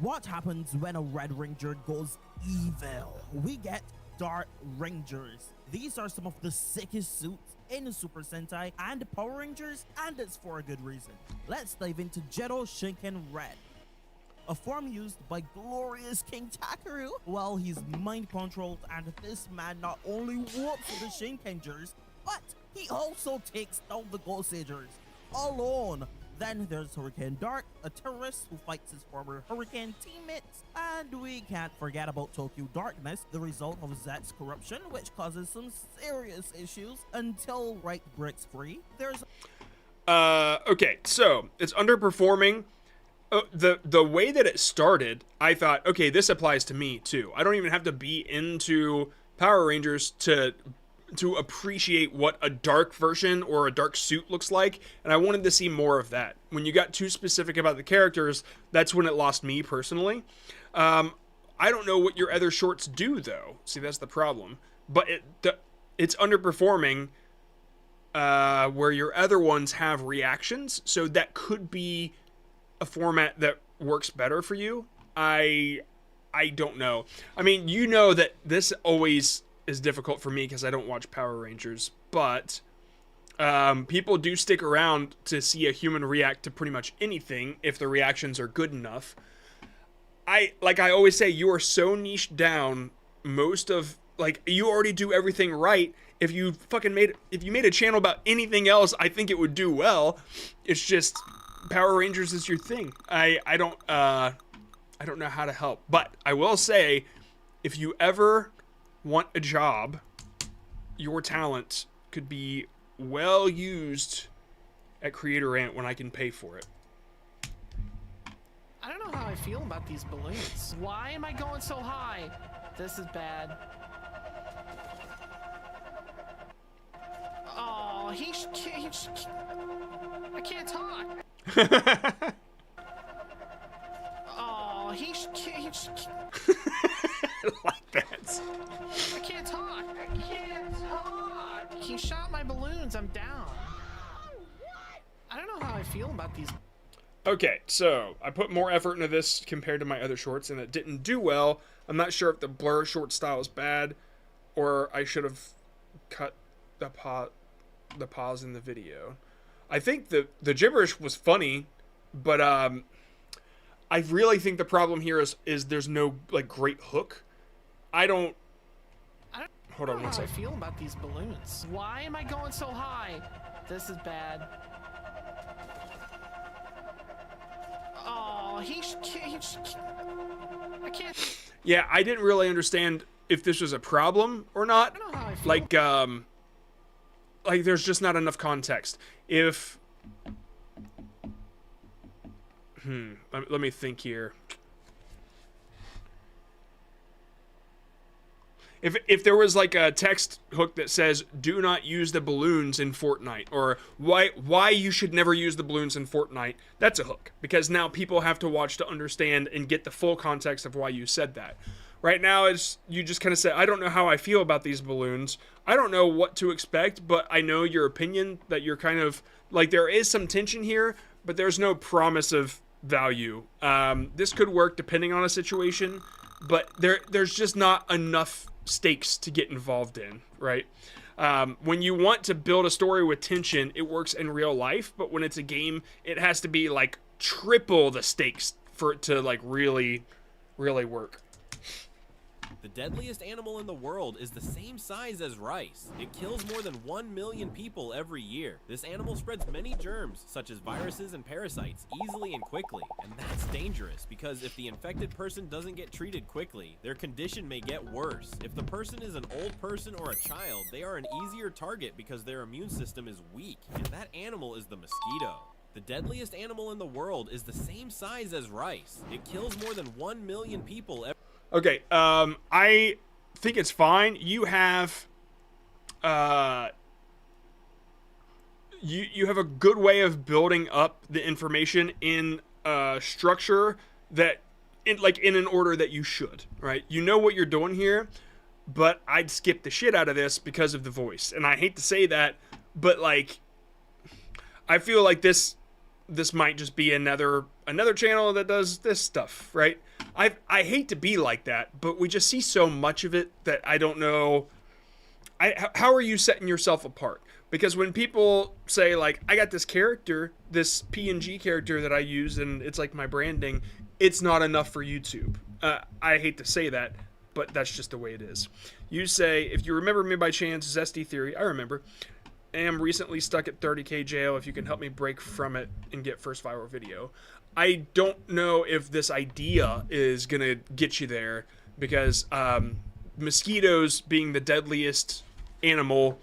[SPEAKER 3] What happens when a Red Ranger goes evil? We get Dark Rangers. These are some of the sickest suits in Super Sentai and Power Rangers, and it's for a good reason. Let's dive into Geto Shinken Red, a form used by glorious King Takeru. Well, he's mind controlled, and this man not only whoops the Shinkengers, but he also takes down the Ghost Agers alone. Then there's Hurricane Dark, a terrorist who fights his former Hurricane teammates. And we can't forget about Tokyo Darkness, the result of Zet's corruption, which causes some serious issues until Right breaks free. There's...
[SPEAKER 1] Okay, so it's underperforming. The way that it started, I thought, okay, this applies to me too. I don't even have to be into Power Rangers to appreciate what a dark version or a dark suit looks like, and I wanted to see more of that. When you got too specific about the characters, that's when it lost me personally. I don't know what your other shorts do though. See, that's the problem. But it's underperforming where your other ones have reactions, so that could be a format that works better for you. I don't know. I mean, you know that this always is difficult for me because I don't watch Power Rangers, but people do stick around to see a human react to pretty much anything if the reactions are good enough. Like I always say, you are so niched down. Most of, like, you already do everything right. If you made a channel about anything else, I think it would do well. It's just Power Rangers is your thing. I don't know how to help, but I will say, if you ever want a job, your talent could be well used at Creator Ant when I can pay for it.
[SPEAKER 5] I don't know how I feel about these balloons. Why am I going so high? This is bad. Oh, I can't talk. Oh,
[SPEAKER 1] like that.
[SPEAKER 5] I can't talk. I can't talk. He shot my balloons. I'm down. I don't know how I feel about these.
[SPEAKER 1] Okay, so I put more effort into this compared to my other shorts, and it didn't do well. I'm not sure if the blur short style is bad, or I should have cut the pause in the video. I think the gibberish was funny, but I really think the problem here is there's no like great hook. Hold on one second.
[SPEAKER 5] I don't know how I feel about these balloons. Why am I going so high? This is bad. Oh, I can't.
[SPEAKER 1] Yeah, I didn't really understand if this was a problem or not.
[SPEAKER 5] I don't know how I feel.
[SPEAKER 1] Like there's just not enough context. If let me think here. If there was like a text hook that says do not use the balloons in Fortnite, or why you should never use the balloons in Fortnite, that's a hook, because now people have to watch to understand and get the full context of why you said that. Right now is you just kind of say, I don't know how I feel about these balloons. I don't know what to expect, but I know your opinion, that you're kind of like, there is some tension here, but there's no promise of value. This could work depending on a situation, but there's just not enough stakes to get involved in, right? When you want to build a story with tension, it works in real life, but when it's a game, it has to be like triple the stakes for it to like really work.
[SPEAKER 7] The deadliest animal in the world is the same size as rice. It kills more than 1 million people every year. This animal spreads many germs, such as viruses and parasites, easily and quickly. And that's dangerous, because if the infected person doesn't get treated quickly, their condition may get worse. If the person is an old person or a child, they are an easier target because their immune system is weak. And that animal is the mosquito. The deadliest animal in the world is the same size as rice. It kills more than 1 million people every
[SPEAKER 1] Okay, I think it's fine. You have you have a good way of building up the information in a structure that in an order that you should, right? You know what you're doing here, but I'd skip the shit out of this because of the voice. And I hate to say that, but like I feel like this might just be another channel that does this stuff, right? I hate to be like that, but we just see so much of it that I don't know. How are you setting yourself apart? Because when people say like, I got this character, this PNG character that I use, and it's like my branding, it's not enough for YouTube. I hate to say that, but that's just the way it is. You say, if you remember me by chance, Zesty Theory, I remember. Am recently stuck at 30k jail. If you can help me break from it and get first viral video. I don't know if this idea is gonna get you there, because mosquitoes being the deadliest animal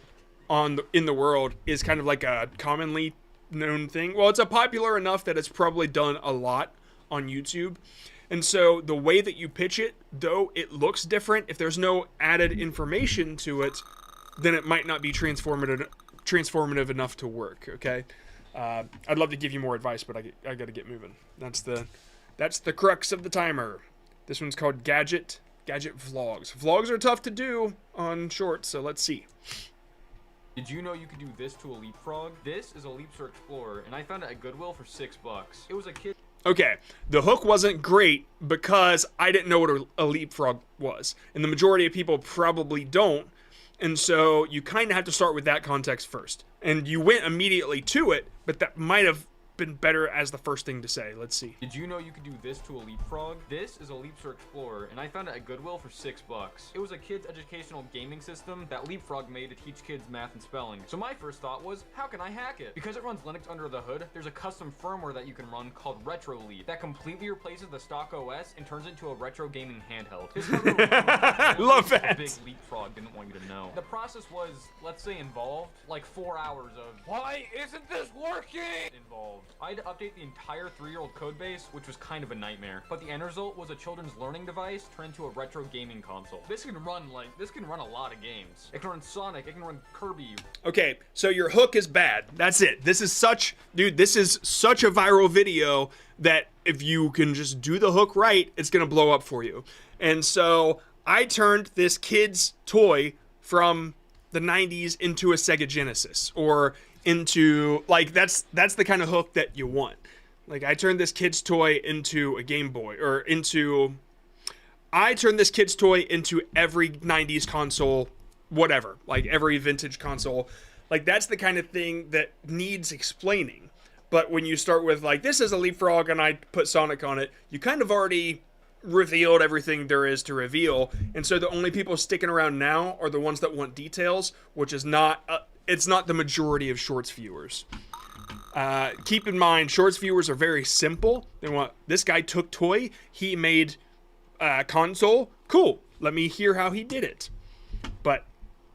[SPEAKER 1] in the world is kind of like a commonly known thing. Well, it's a popular enough that it's probably done a lot on YouTube. And so the way that you pitch it, though it looks different, if there's no added information to it, then it might not be transformative enough to work, okay? I'd love to give you more advice, but I gotta get moving. That's the crux of the timer. This one's called Gadget Vlogs. Vlogs are tough to do on shorts, so let's see.
[SPEAKER 4] Did you know you could do this to a leapfrog? This is a Leapster Explorer, and I found it at Goodwill for $6. It was a kid.
[SPEAKER 1] Okay, the hook wasn't great because I didn't know what a leapfrog was. And the majority of people probably don't. And so you kind of have to start with that context first. And you went immediately to it, but that might have been better as the first thing to say. Let's see.
[SPEAKER 4] Did you know you could do this to a leapfrog? This is a Leapster Explorer, and I found it at Goodwill for $6. It was a kid's educational gaming system that Leapfrog made to teach kids math and spelling. So my first thought was, how can I hack it? Because it runs Linux under the hood, there's a custom firmware that you can run called RetroLeap that completely replaces the stock OS and turns it into a retro gaming handheld.
[SPEAKER 1] Love that.
[SPEAKER 4] Big Leapfrog didn't want you to know. The process was, let's say, involved, like 4 hours of, why isn't this working? Involved. I had to update the entire 3-year-old codebase, which was kind of a nightmare. But the end result was a children's learning device turned into a retro gaming console. This can run a lot of games. It can run Sonic, it can run Kirby.
[SPEAKER 1] Okay, so your hook is bad. That's it. This is such a viral video that if you can just do the hook right, it's gonna blow up for you. And so I turned this kid's toy from the 90s into a Sega Genesis, or into, like, that's the kind of hook that you want. Like, I turned this kid's toy into a Game Boy, or I turned this kid's toy into every 90s console, whatever, like every vintage console. Like, that's the kind of thing that needs explaining. But when you start with, like, this is a leapfrog and I put Sonic on it, you kind of already revealed everything there is to reveal. And so the only people sticking around now are the ones that want details, which is not it's not the majority of Shorts viewers. Keep in mind, Shorts viewers are very simple. They want, this guy took toy, he made a console, cool, let me hear how he did it. But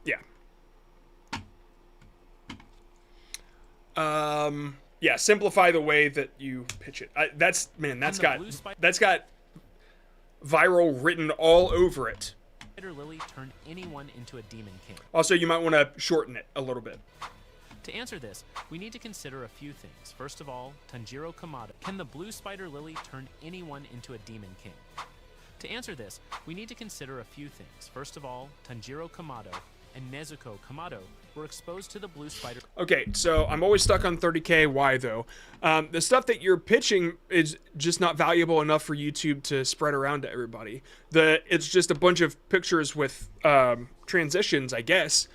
[SPEAKER 1] yeah, yeah, simplify the way that you pitch it. That's got viral written all over it.
[SPEAKER 8] Spider Lily turn anyone into a Demon King?
[SPEAKER 1] Also, you might want to shorten it a little bit.
[SPEAKER 8] To answer this, we need to consider a few things. First of all, Tanjiro Kamado. Can the blue Spider Lily turn anyone into a Demon King? To answer this, we need to consider a few things. First of all, Tanjiro Kamado and Nezuko Kamado were exposed to the blue spider.
[SPEAKER 1] Okay, so I'm always stuck on 30K. Why though? The stuff that you're pitching is just not valuable enough for YouTube to spread around to everybody. It's just a bunch of pictures with transitions, I guess.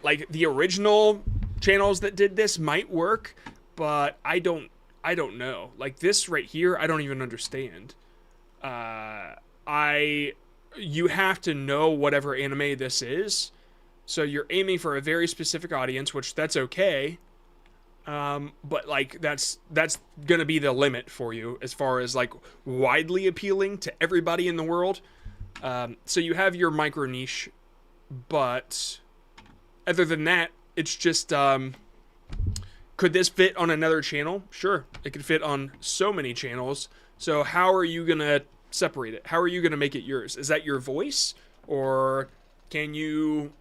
[SPEAKER 1] Like the original channels that did this might work, but I don't know. Like this right here, I don't even understand. You have to know whatever anime this is. So you're aiming for a very specific audience, which that's okay. But like that's gonna be the limit for you as far as like widely appealing to everybody in the world. So you have your micro niche, but other than that, it's just could this fit on another channel? Sure, it could fit on so many channels. So how are you gonna separate it? How are you gonna make it yours? Is that your voice, or can you,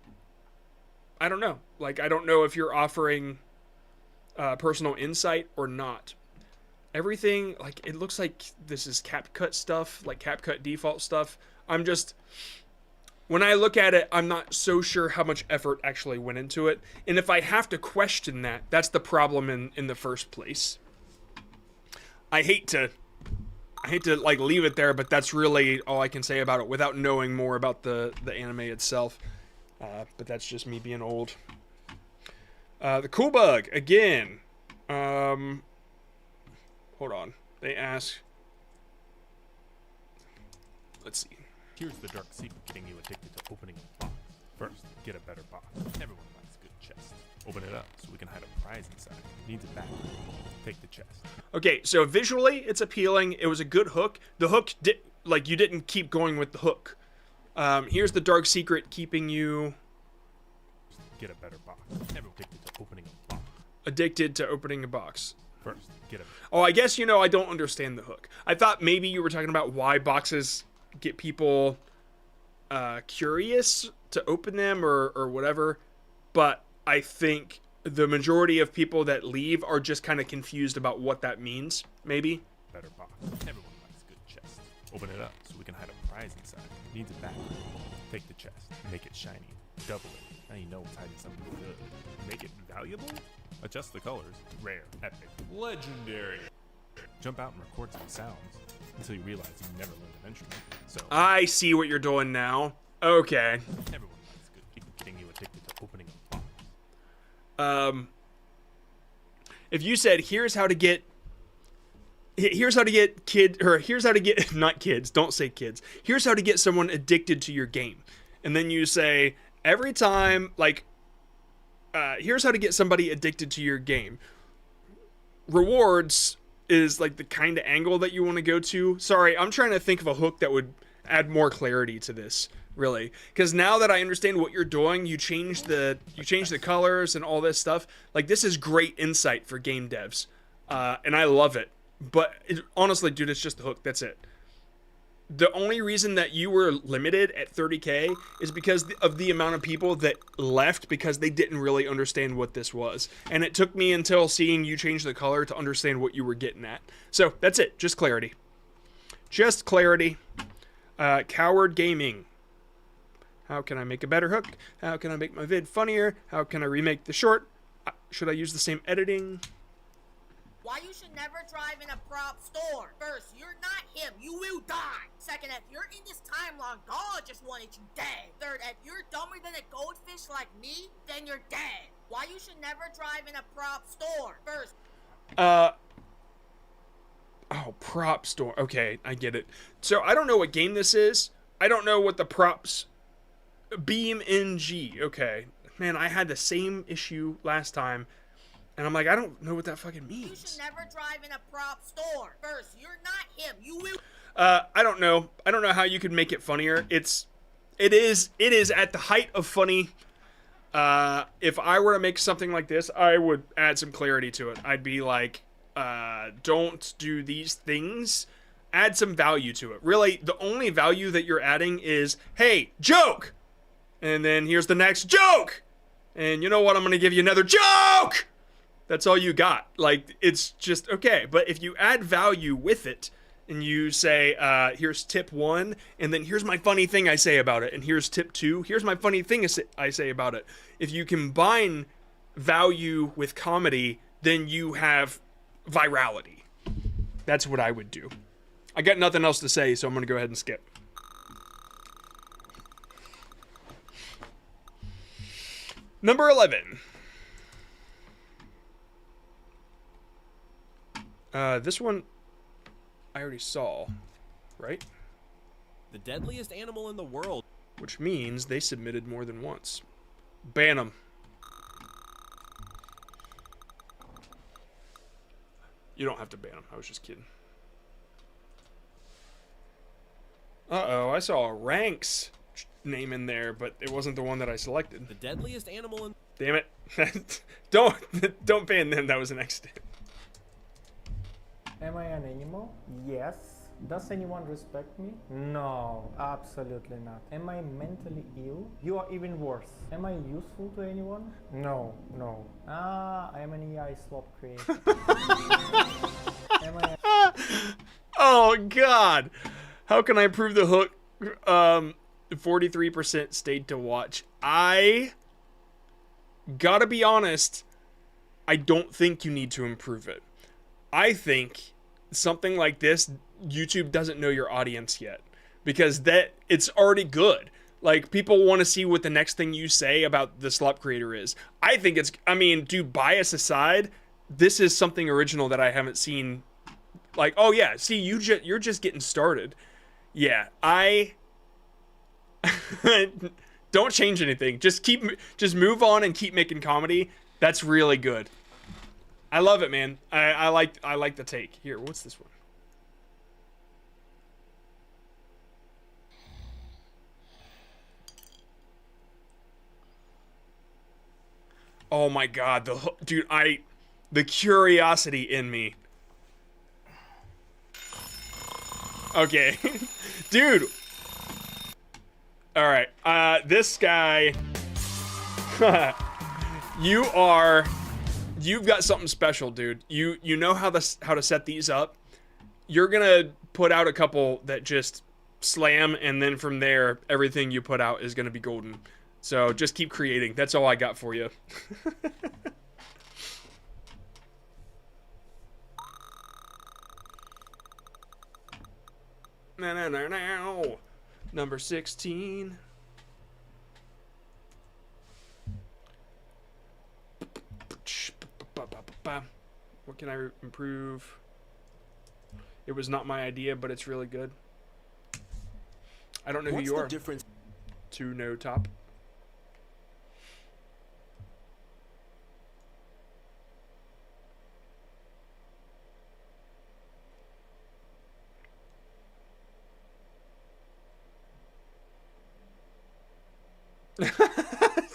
[SPEAKER 1] I don't know. Like, I don't know if you're offering personal insight or not. Everything, like, it looks like this is CapCut stuff, like CapCut default stuff. I'm just, when I look at it, I'm not so sure how much effort actually went into it. And if I have to question that, that's the problem in the first place. I hate to like leave it there, but that's really all I can say about it without knowing more about the anime itself. But that's just me being old. The cool bug again. Hold on. They ask. Let's see.
[SPEAKER 9] Here's the dark secret getting you addicted to opening a box. First, get a better box. Everyone likes a good chest. Open it up so we can hide a prize inside. Needs it back. Take the chest.
[SPEAKER 1] Okay, so visually it's appealing. It was a good hook. The hook you didn't keep going with the hook. Here's the dark secret keeping you
[SPEAKER 9] Get a better box. Everyone addicted to opening a box.
[SPEAKER 1] Addicted to opening a box.
[SPEAKER 9] First, get a.
[SPEAKER 1] Oh, I guess I don't understand the hook. I thought maybe you were talking about why boxes get people curious to open them or whatever, but I think the majority of people that leave are just kind of confused about what that means, maybe.
[SPEAKER 9] Better box. Everyone likes a good chest. Open it up so we can hide a prize inside. Needs it back. Take the chest. Make it shiny. Double it. Now you know it's hiding something good. Make it valuable? Adjust the colors. Rare. Epic. Legendary. Jump out and record some sounds until you realize you never learned an instrument. So
[SPEAKER 1] I see what you're doing now. Okay.
[SPEAKER 9] everyone likes good people getting you addicted to opening a box.
[SPEAKER 1] If you said here's how to get not kids, don't say kids. Here's how to get someone addicted to your game. And then you say every time here's how to get somebody addicted to your game. Rewards is like the kind of angle that you want to go to. Sorry, I'm trying to think of a hook that would add more clarity to this, really. Because now that I understand what you're doing, you change the colors and all this stuff. Like, this is great insight for game devs. And I love it. But honestly, dude, it's just the hook. That's it. The only reason that you were limited at 30K is because of the amount of people that left because they didn't really understand what this was. And it took me until seeing you change the color to understand what you were getting at. So that's it. Just clarity. Just clarity. Coward Gaming. How can I make a better hook? How can I make my vid funnier? How can I remake the short? Should I use the same editing?
[SPEAKER 10] Why you should never drive in a prop store. First, you're not him. You will die. Second, if you're in this time long, God just wanted you dead. Third, if you're dumber than a goldfish like me, then you're dead. Why you should never drive in a prop store. First.
[SPEAKER 1] Oh, prop store. Okay, I get it. So I don't know what game this is. I don't know what the props. Beam NG. Okay. Man, I had the same issue last time. And I'm like, I don't know what that fucking means.
[SPEAKER 10] You should never drive in a prop store. First, you're not him. You will.
[SPEAKER 1] I don't know. I don't know how you could make it funnier. It is at the height of funny. If I were to make something like this, I would add some clarity to it. I'd be like, don't do these things. Add some value to it. Really, the only value that you're adding is, hey, joke! And then here's the next joke! And you know what? I'm going to give you another joke! That's all you got. Like, it's just, okay. But if you add value with it, and you say, here's tip 1, and then here's my funny thing I say about it, and here's tip 2, here's my funny thing I say about it. If you combine value with comedy, then you have virality. That's what I would do. I got nothing else to say, so I'm going to go ahead and skip. Number 11. This one I already saw, right?
[SPEAKER 7] The deadliest animal in the world.
[SPEAKER 1] Which means they submitted more than once. Ban them. You don't have to ban them. I was just kidding. Uh-oh, I saw a Ranks name in there, but it wasn't the one that I selected.
[SPEAKER 7] The deadliest animal in...
[SPEAKER 1] Damn it. Don't ban them. That was an accident.
[SPEAKER 11] Am I an animal? Yes, Does anyone respect me? No, absolutely not. Am I mentally ill? You are even worse. Am I useful to anyone? No, no. I am an AI slop creator. Am I
[SPEAKER 1] Oh God! How can I improve the hook? 43% stayed to watch. I gotta be honest. I don't think you need to improve it. I think something like this, YouTube doesn't know your audience yet, because that it's already good. Like, people want to see what the next thing you say about the slop creator is. I think it's, I mean, dude, bias aside, this is something original that I haven't seen. Like, oh yeah, see, you're just getting started. Yeah, don't change anything. Just move on and keep making comedy. That's really good. I love it, man. I like the take. Here, what's this one? Oh my God, dude, the curiosity in me. Okay, dude. All right, this guy. You've got something special, dude. You know how to set these up. You're gonna put out a couple that just slam, and then from there, everything you put out is gonna be golden. So just keep creating. That's all I got for you. No. Number 16. What can I improve? It was not my idea, but it's really good. I don't know who you are.
[SPEAKER 12] What's the difference?
[SPEAKER 1] To no top.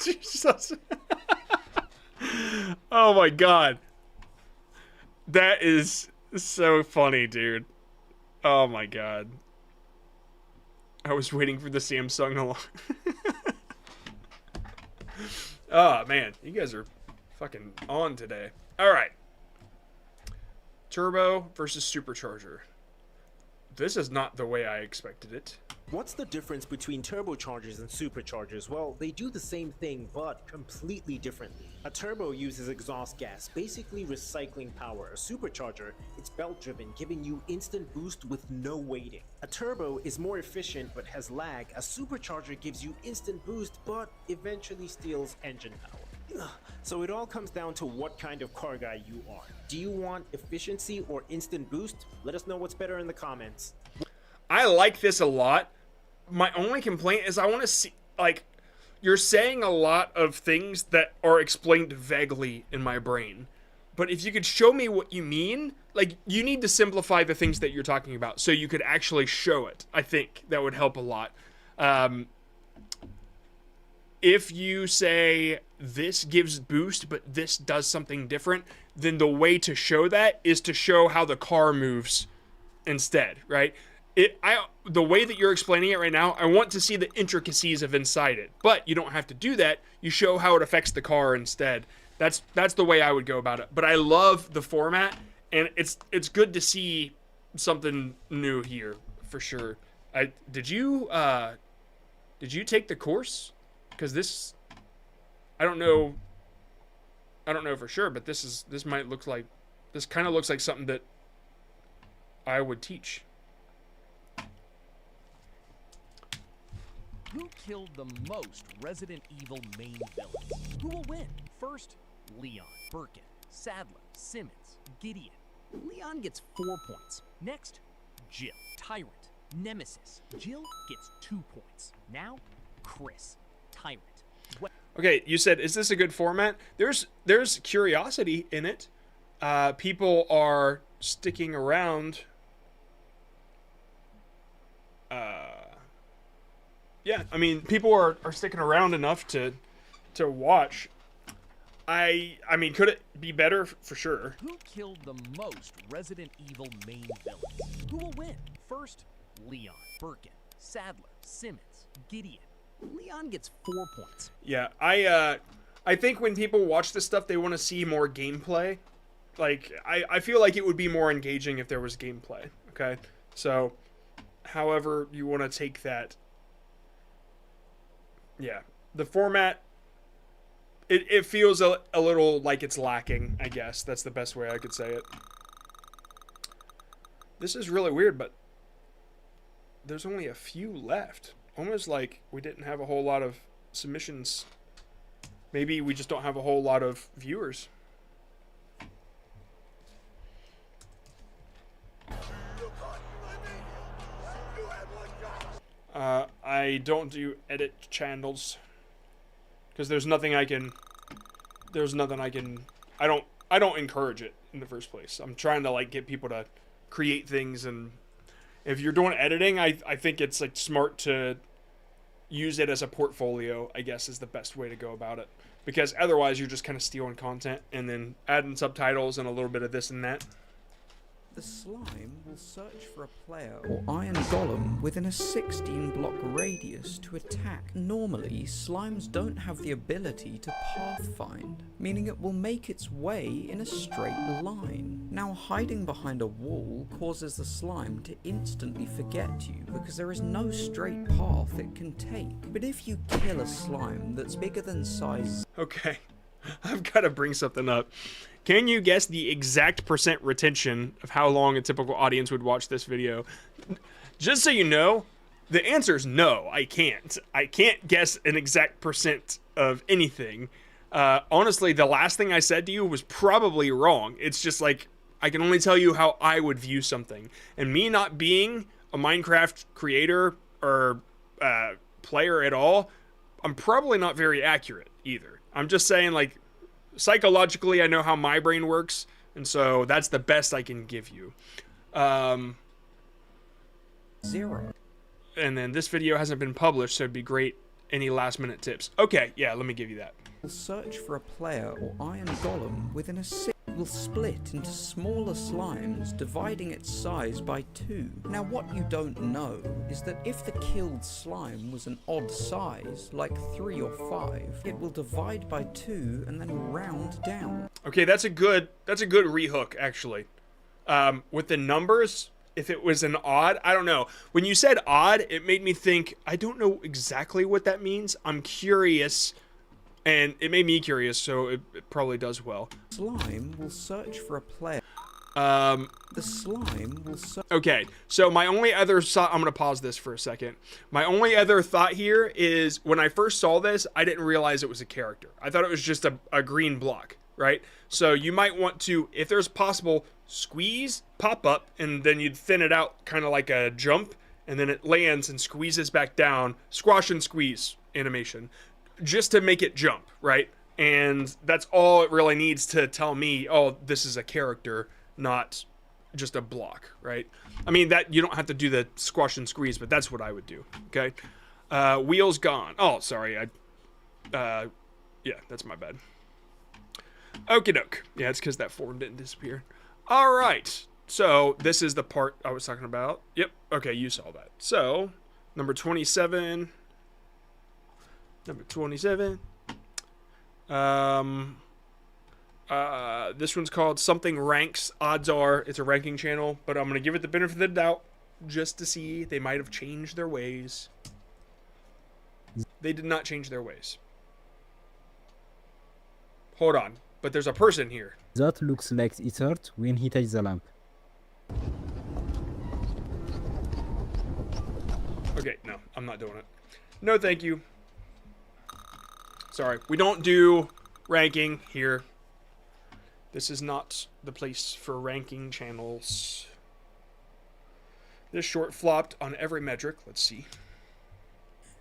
[SPEAKER 1] Jesus. Oh my God. That is so funny, dude. Oh my God. I was waiting for the Samsung along. Oh man, you guys are fucking on today. All right. Turbo versus supercharger. This is not the way I expected it.
[SPEAKER 12] What's the difference between turbochargers and superchargers? Well, they do the same thing, but completely differently. A turbo uses exhaust gas, basically recycling power. A supercharger, it's belt-driven, giving you instant boost with no waiting. A turbo is more efficient but has lag. A supercharger gives you instant boost, but eventually steals engine power. So it all comes down to what kind of car guy you are. Do you want efficiency or instant boost? Let us know what's better in the comments.
[SPEAKER 1] I like this a lot. My only complaint is I want to see, like, you're saying a lot of things that are explained vaguely in my brain. But if you could show me what you mean, like, you need to simplify the things that you're talking about so you could actually show it. I think that would help a lot. If you say this gives boost, but this does something different, then the way to show that is to show how the car moves instead, right? The way that you're explaining it right now, I want to see the intricacies of inside it. But you don't have to do that. You show how it affects the car instead. That's the way I would go about it. But I love the format, and it's good to see something new here for sure. Did you take the course? Because this, I don't know for sure, but this kind of looks like something that I would teach.
[SPEAKER 13] Who killed the most Resident Evil main villains? Who will win? First, Leon, Birkin, Sadler, Simmons, Gideon. Leon gets 4 points. Next, Jill, Tyrant, Nemesis. Jill gets 2 points. Now, Chris, Tyrant.
[SPEAKER 1] Okay, you said, is this a good format? There's curiosity in it. People are sticking around. Yeah, I mean, people are sticking around enough to watch. I mean, could it be better? For sure.
[SPEAKER 13] Who killed the most Resident Evil main villains? Who will win? First, Leon, Birkin, Sadler, Simmons, Gideon. Leon gets 4 points.
[SPEAKER 1] Yeah, I think when people watch this stuff, they want to see more gameplay. Like, I feel like it would be more engaging if there was gameplay, okay? So, however you want to take that. Yeah, the format, it feels a little like it's lacking, I guess. That's the best way I could say it. This is really weird, but there's only a few left. Almost like we didn't have a whole lot of submissions. Maybe we just don't have a whole lot of viewers. I don't do edit channels because there's nothing I can. I don't encourage it in the first place. I'm trying to like get people to create things, and if you're doing editing, I think it's like smart to use it as a portfolio, I guess, is the best way to go about it. Because otherwise you're just kind of stealing content and then adding subtitles and a little bit of this and that.
[SPEAKER 2] The slime will search for a player or iron golem within a 16-block radius to attack. Normally, slimes don't have the ability to pathfind, meaning it will make its way in a straight line. Now, hiding behind a wall causes the slime to instantly forget you because there is no straight path it can take. But if you kill a slime that's bigger than size...
[SPEAKER 1] Okay, I've got to bring something up. Can you guess the exact % retention of how long a typical audience would watch this video? Just so you know, the answer is no, I can't. I can't guess an exact % of anything. Honestly, the last thing I said to you was probably wrong. It's just like, I can only tell you how I would view something. And me not being a Minecraft creator or player at all, I'm probably not very accurate either. I'm just saying, like, psychologically, I know how my brain works, and so that's the best I can give you.
[SPEAKER 2] 0.
[SPEAKER 1] And then this video hasn't been published, so it'd be great. Any last minute tips? Okay, yeah, let me give you that.
[SPEAKER 2] Will search for a player or iron golem within a will split into smaller slimes, dividing its size by 2. Now, what you don't know is that if the killed slime was an odd size, like 3 or 5, it will divide by 2 and then round down.
[SPEAKER 1] Okay, that's a good rehook, actually. With the numbers, if it was an odd, I don't know. When you said odd, it made me think, I don't know exactly what that means. I'm curious. And it made me curious, so it probably does well.
[SPEAKER 2] Slime will search for a player.
[SPEAKER 1] The
[SPEAKER 2] slime will search...
[SPEAKER 1] Okay, so my only other thought... I'm going to pause this for a second. My only other thought here is, when I first saw this, I didn't realize it was a character. I thought it was just a green block, right? So you might want to, if there's possible, squeeze, pop up, and then you'd thin it out kind of like a jump, and then it lands and squeezes back down. Squash and squeeze animation. Just to make it jump, right? And that's all it really needs to tell me, oh, this is a character, not just a block, right? I mean, that you don't have to do the squash and squeeze, but that's what I would do, okay? Wheels gone. Oh, sorry. Yeah, that's my bad. Okie doke. Yeah, it's because that form didn't disappear. All right. So this is the part I was talking about. Yep. Okay, you saw that. So, number 27... Number 27. This one's called Something Ranks. Odds are it's a ranking channel, but I'm going to give it the benefit of the doubt just to see. They might have changed their ways. They did not change their ways. Hold on, but there's a person here.
[SPEAKER 14] That looks like it hurt when he touched the lamp.
[SPEAKER 1] Okay, no, I'm not doing it. No, thank you. Sorry, we don't do ranking here. This is not the place for ranking channels. This short flopped on every metric. Let's see.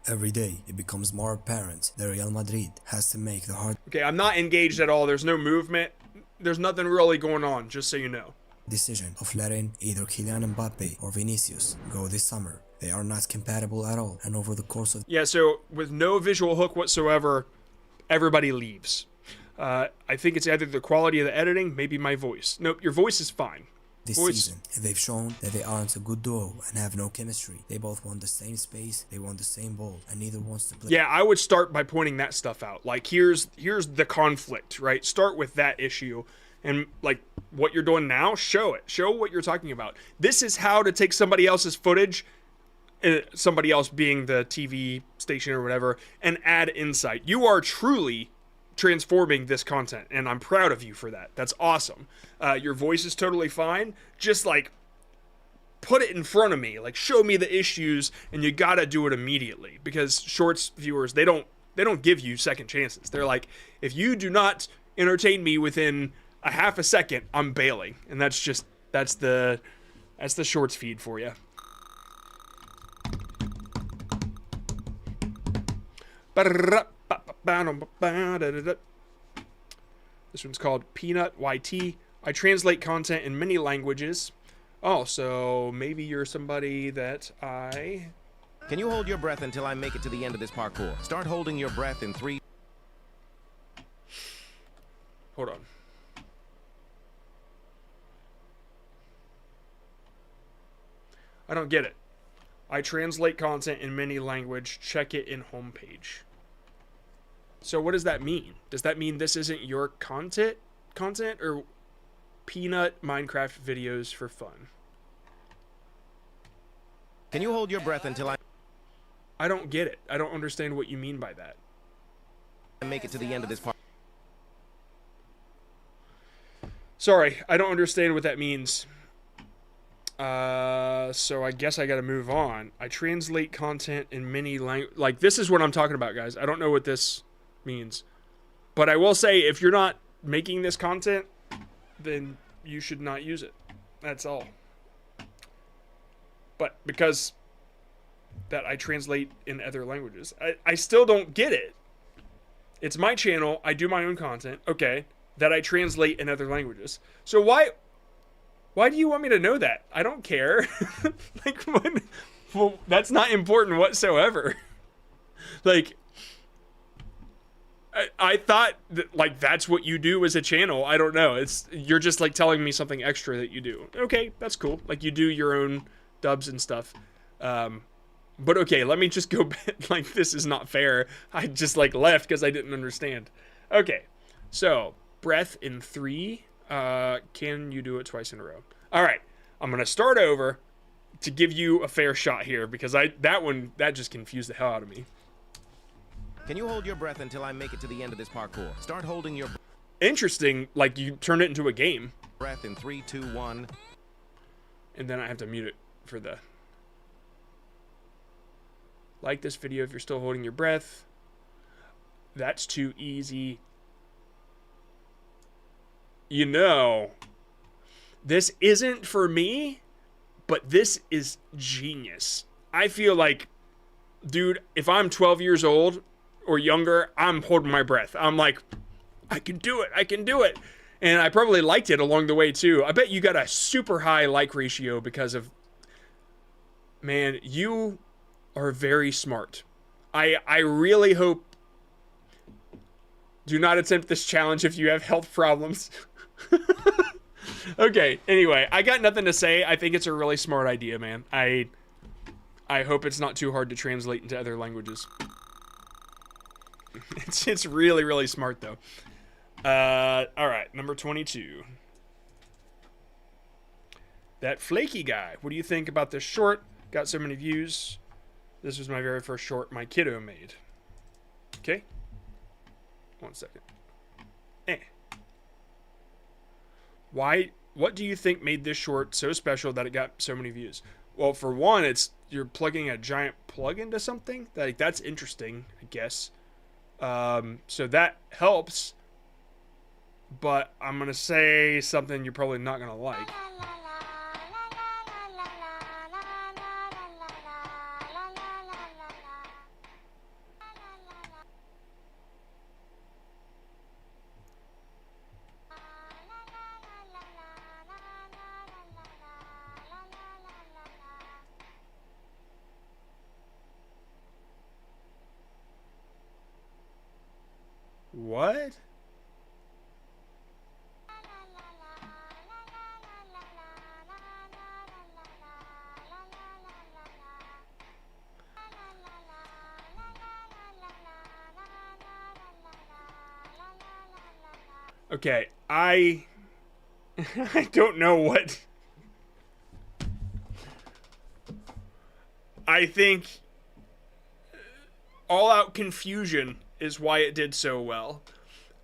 [SPEAKER 15] Every day, it becomes more apparent that Real Madrid has to make the hard
[SPEAKER 1] Okay, I'm not engaged at all. There's no movement. There's nothing really going on, just so you know.
[SPEAKER 15] decision of letting either Kylian Mbappe or Vinicius go this summer. They are not compatible at all, and over the course of
[SPEAKER 1] Yeah, so with no visual hook whatsoever, everybody leaves. I think it's either the quality of the editing, maybe my voice. Nope, your voice is fine.
[SPEAKER 15] This season, they've shown that they aren't a good duo and have no chemistry. They both want the same space, they want the same ball, and neither wants to play.
[SPEAKER 1] Yeah, I would start by pointing that stuff out. Like, here's the conflict, right? Start with that issue. And, like, what you're doing now, show it. Show what you're talking about. This is how to take somebody else's footage, somebody else being the TV station or whatever, and add insight. You are truly transforming this content, and I'm proud of you for that. That's awesome. Your voice is totally fine. Just, like, put it in front of me. Like, show me the issues, and you gotta do it immediately. Because Shorts viewers, they don't give you second chances. They're like, if you do not entertain me within a half a second, I'm bailing. And that's the Shorts feed for you. This one's called Peanut YT. I translate content in many languages. Oh, so maybe you're somebody that I...
[SPEAKER 16] Can you hold your breath until I make it to the end of this parkour? Start holding your breath in 3...
[SPEAKER 1] Hold on. I don't get it. I translate content in many language. Check it in homepage. So what does that mean? Does that mean this isn't your content or Peanut Minecraft videos for fun?
[SPEAKER 16] Can you hold your breath until
[SPEAKER 1] I don't get it. I don't understand what you mean by that.
[SPEAKER 16] Make it to the end of this part.
[SPEAKER 1] Sorry, I don't understand what that means. So I guess I gotta move on. I translate content in many languages. Like, this is what I'm talking about, guys. I don't know what this means. But I will say, if you're not making this content, then you should not use it. That's all. But because that I translate in other languages, I still don't get it. It's my channel. I do my own content. Okay. That I translate in other languages. So why do you want me to know that? I don't care. Like, well, that's not important whatsoever. Like, I thought that, like, that's what you do as a channel. I don't know. You're just, like, telling me something extra that you do. Okay, that's cool. Like, you do your own dubs and stuff. But okay, let me just go back. Like, this is not fair. I just, like, left because I didn't understand. Okay, so breath in 3. Can you do it twice in a row? All right, I'm gonna start over to give you a fair shot here because that just confused the hell out of me.
[SPEAKER 16] Can you hold your breath until I make it to the end of this parkour? Start holding your...
[SPEAKER 1] Interesting, like, you turn it into a game.
[SPEAKER 16] Breath in 3, 2, 1.
[SPEAKER 1] And then I have to mute it for the... Like this video if you're still holding your breath. That's too easy. You know, this isn't for me, but this is genius. I feel like, dude, if I'm 12 years old or younger, I'm holding my breath. I'm like, I can do it. I can do it. And I probably liked it along the way too. I bet you got a super high like ratio because of, man, you are very smart. I really hope, do not attempt this challenge if you have health problems. Okay, anyway, I got nothing to say. I think it's a really smart idea, man. I hope it's not too hard to translate into other languages. It's really, really smart, though. All right, number 22. That Flaky Guy. What do you think about this short? Got so many views. This was my very first short my kiddo made. Okay. 1 second. What do you think made this short so special that it got so many views? Well, for one, you're plugging a giant plug into something. Like, that's interesting, I guess. So that helps. But I'm going to say something you're probably not going to like. What? Okay, I don't know what. I think all-out confusion is why it did so well.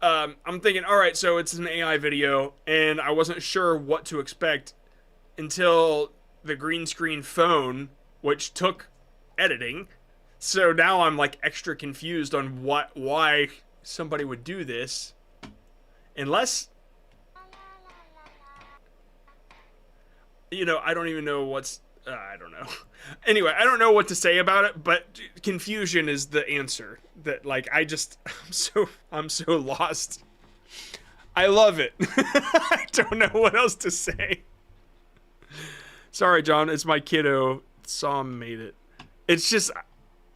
[SPEAKER 1] I'm thinking, all right, so it's an AI video, and I wasn't sure what to expect until the green screen phone, which took editing. So now I'm like extra confused on why somebody would do this, unless, you know, I don't even know what's. I don't know. Anyway, I don't know what to say about it, but confusion is the answer. That, like, I'm so lost. I love it. I don't know what else to say. Sorry, John. It's my kiddo. Sam made it. It's just,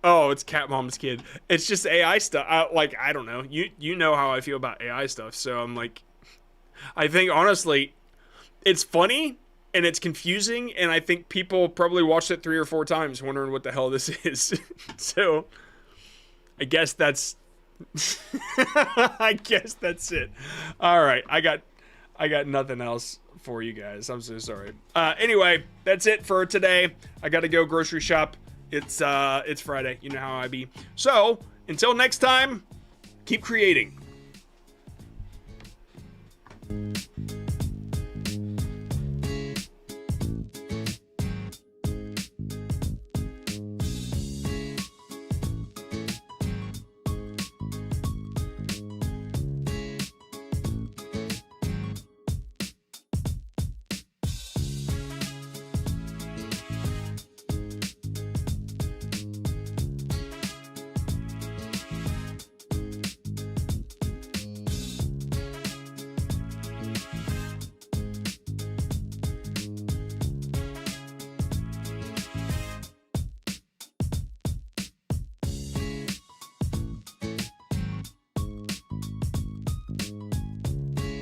[SPEAKER 1] oh, it's Cat Mom's kid. It's just AI stuff. I don't know. You know how I feel about AI stuff. So I'm like, I think honestly, it's funny. And it's confusing, and I think people probably watched it 3 or 4 times wondering what the hell this is. So, I guess that's... I guess that's it. Alright, I got nothing else for you guys. I'm so sorry. Anyway, that's it for today. I gotta go grocery shop. It's Friday. You know how I be. So, until next time, keep creating.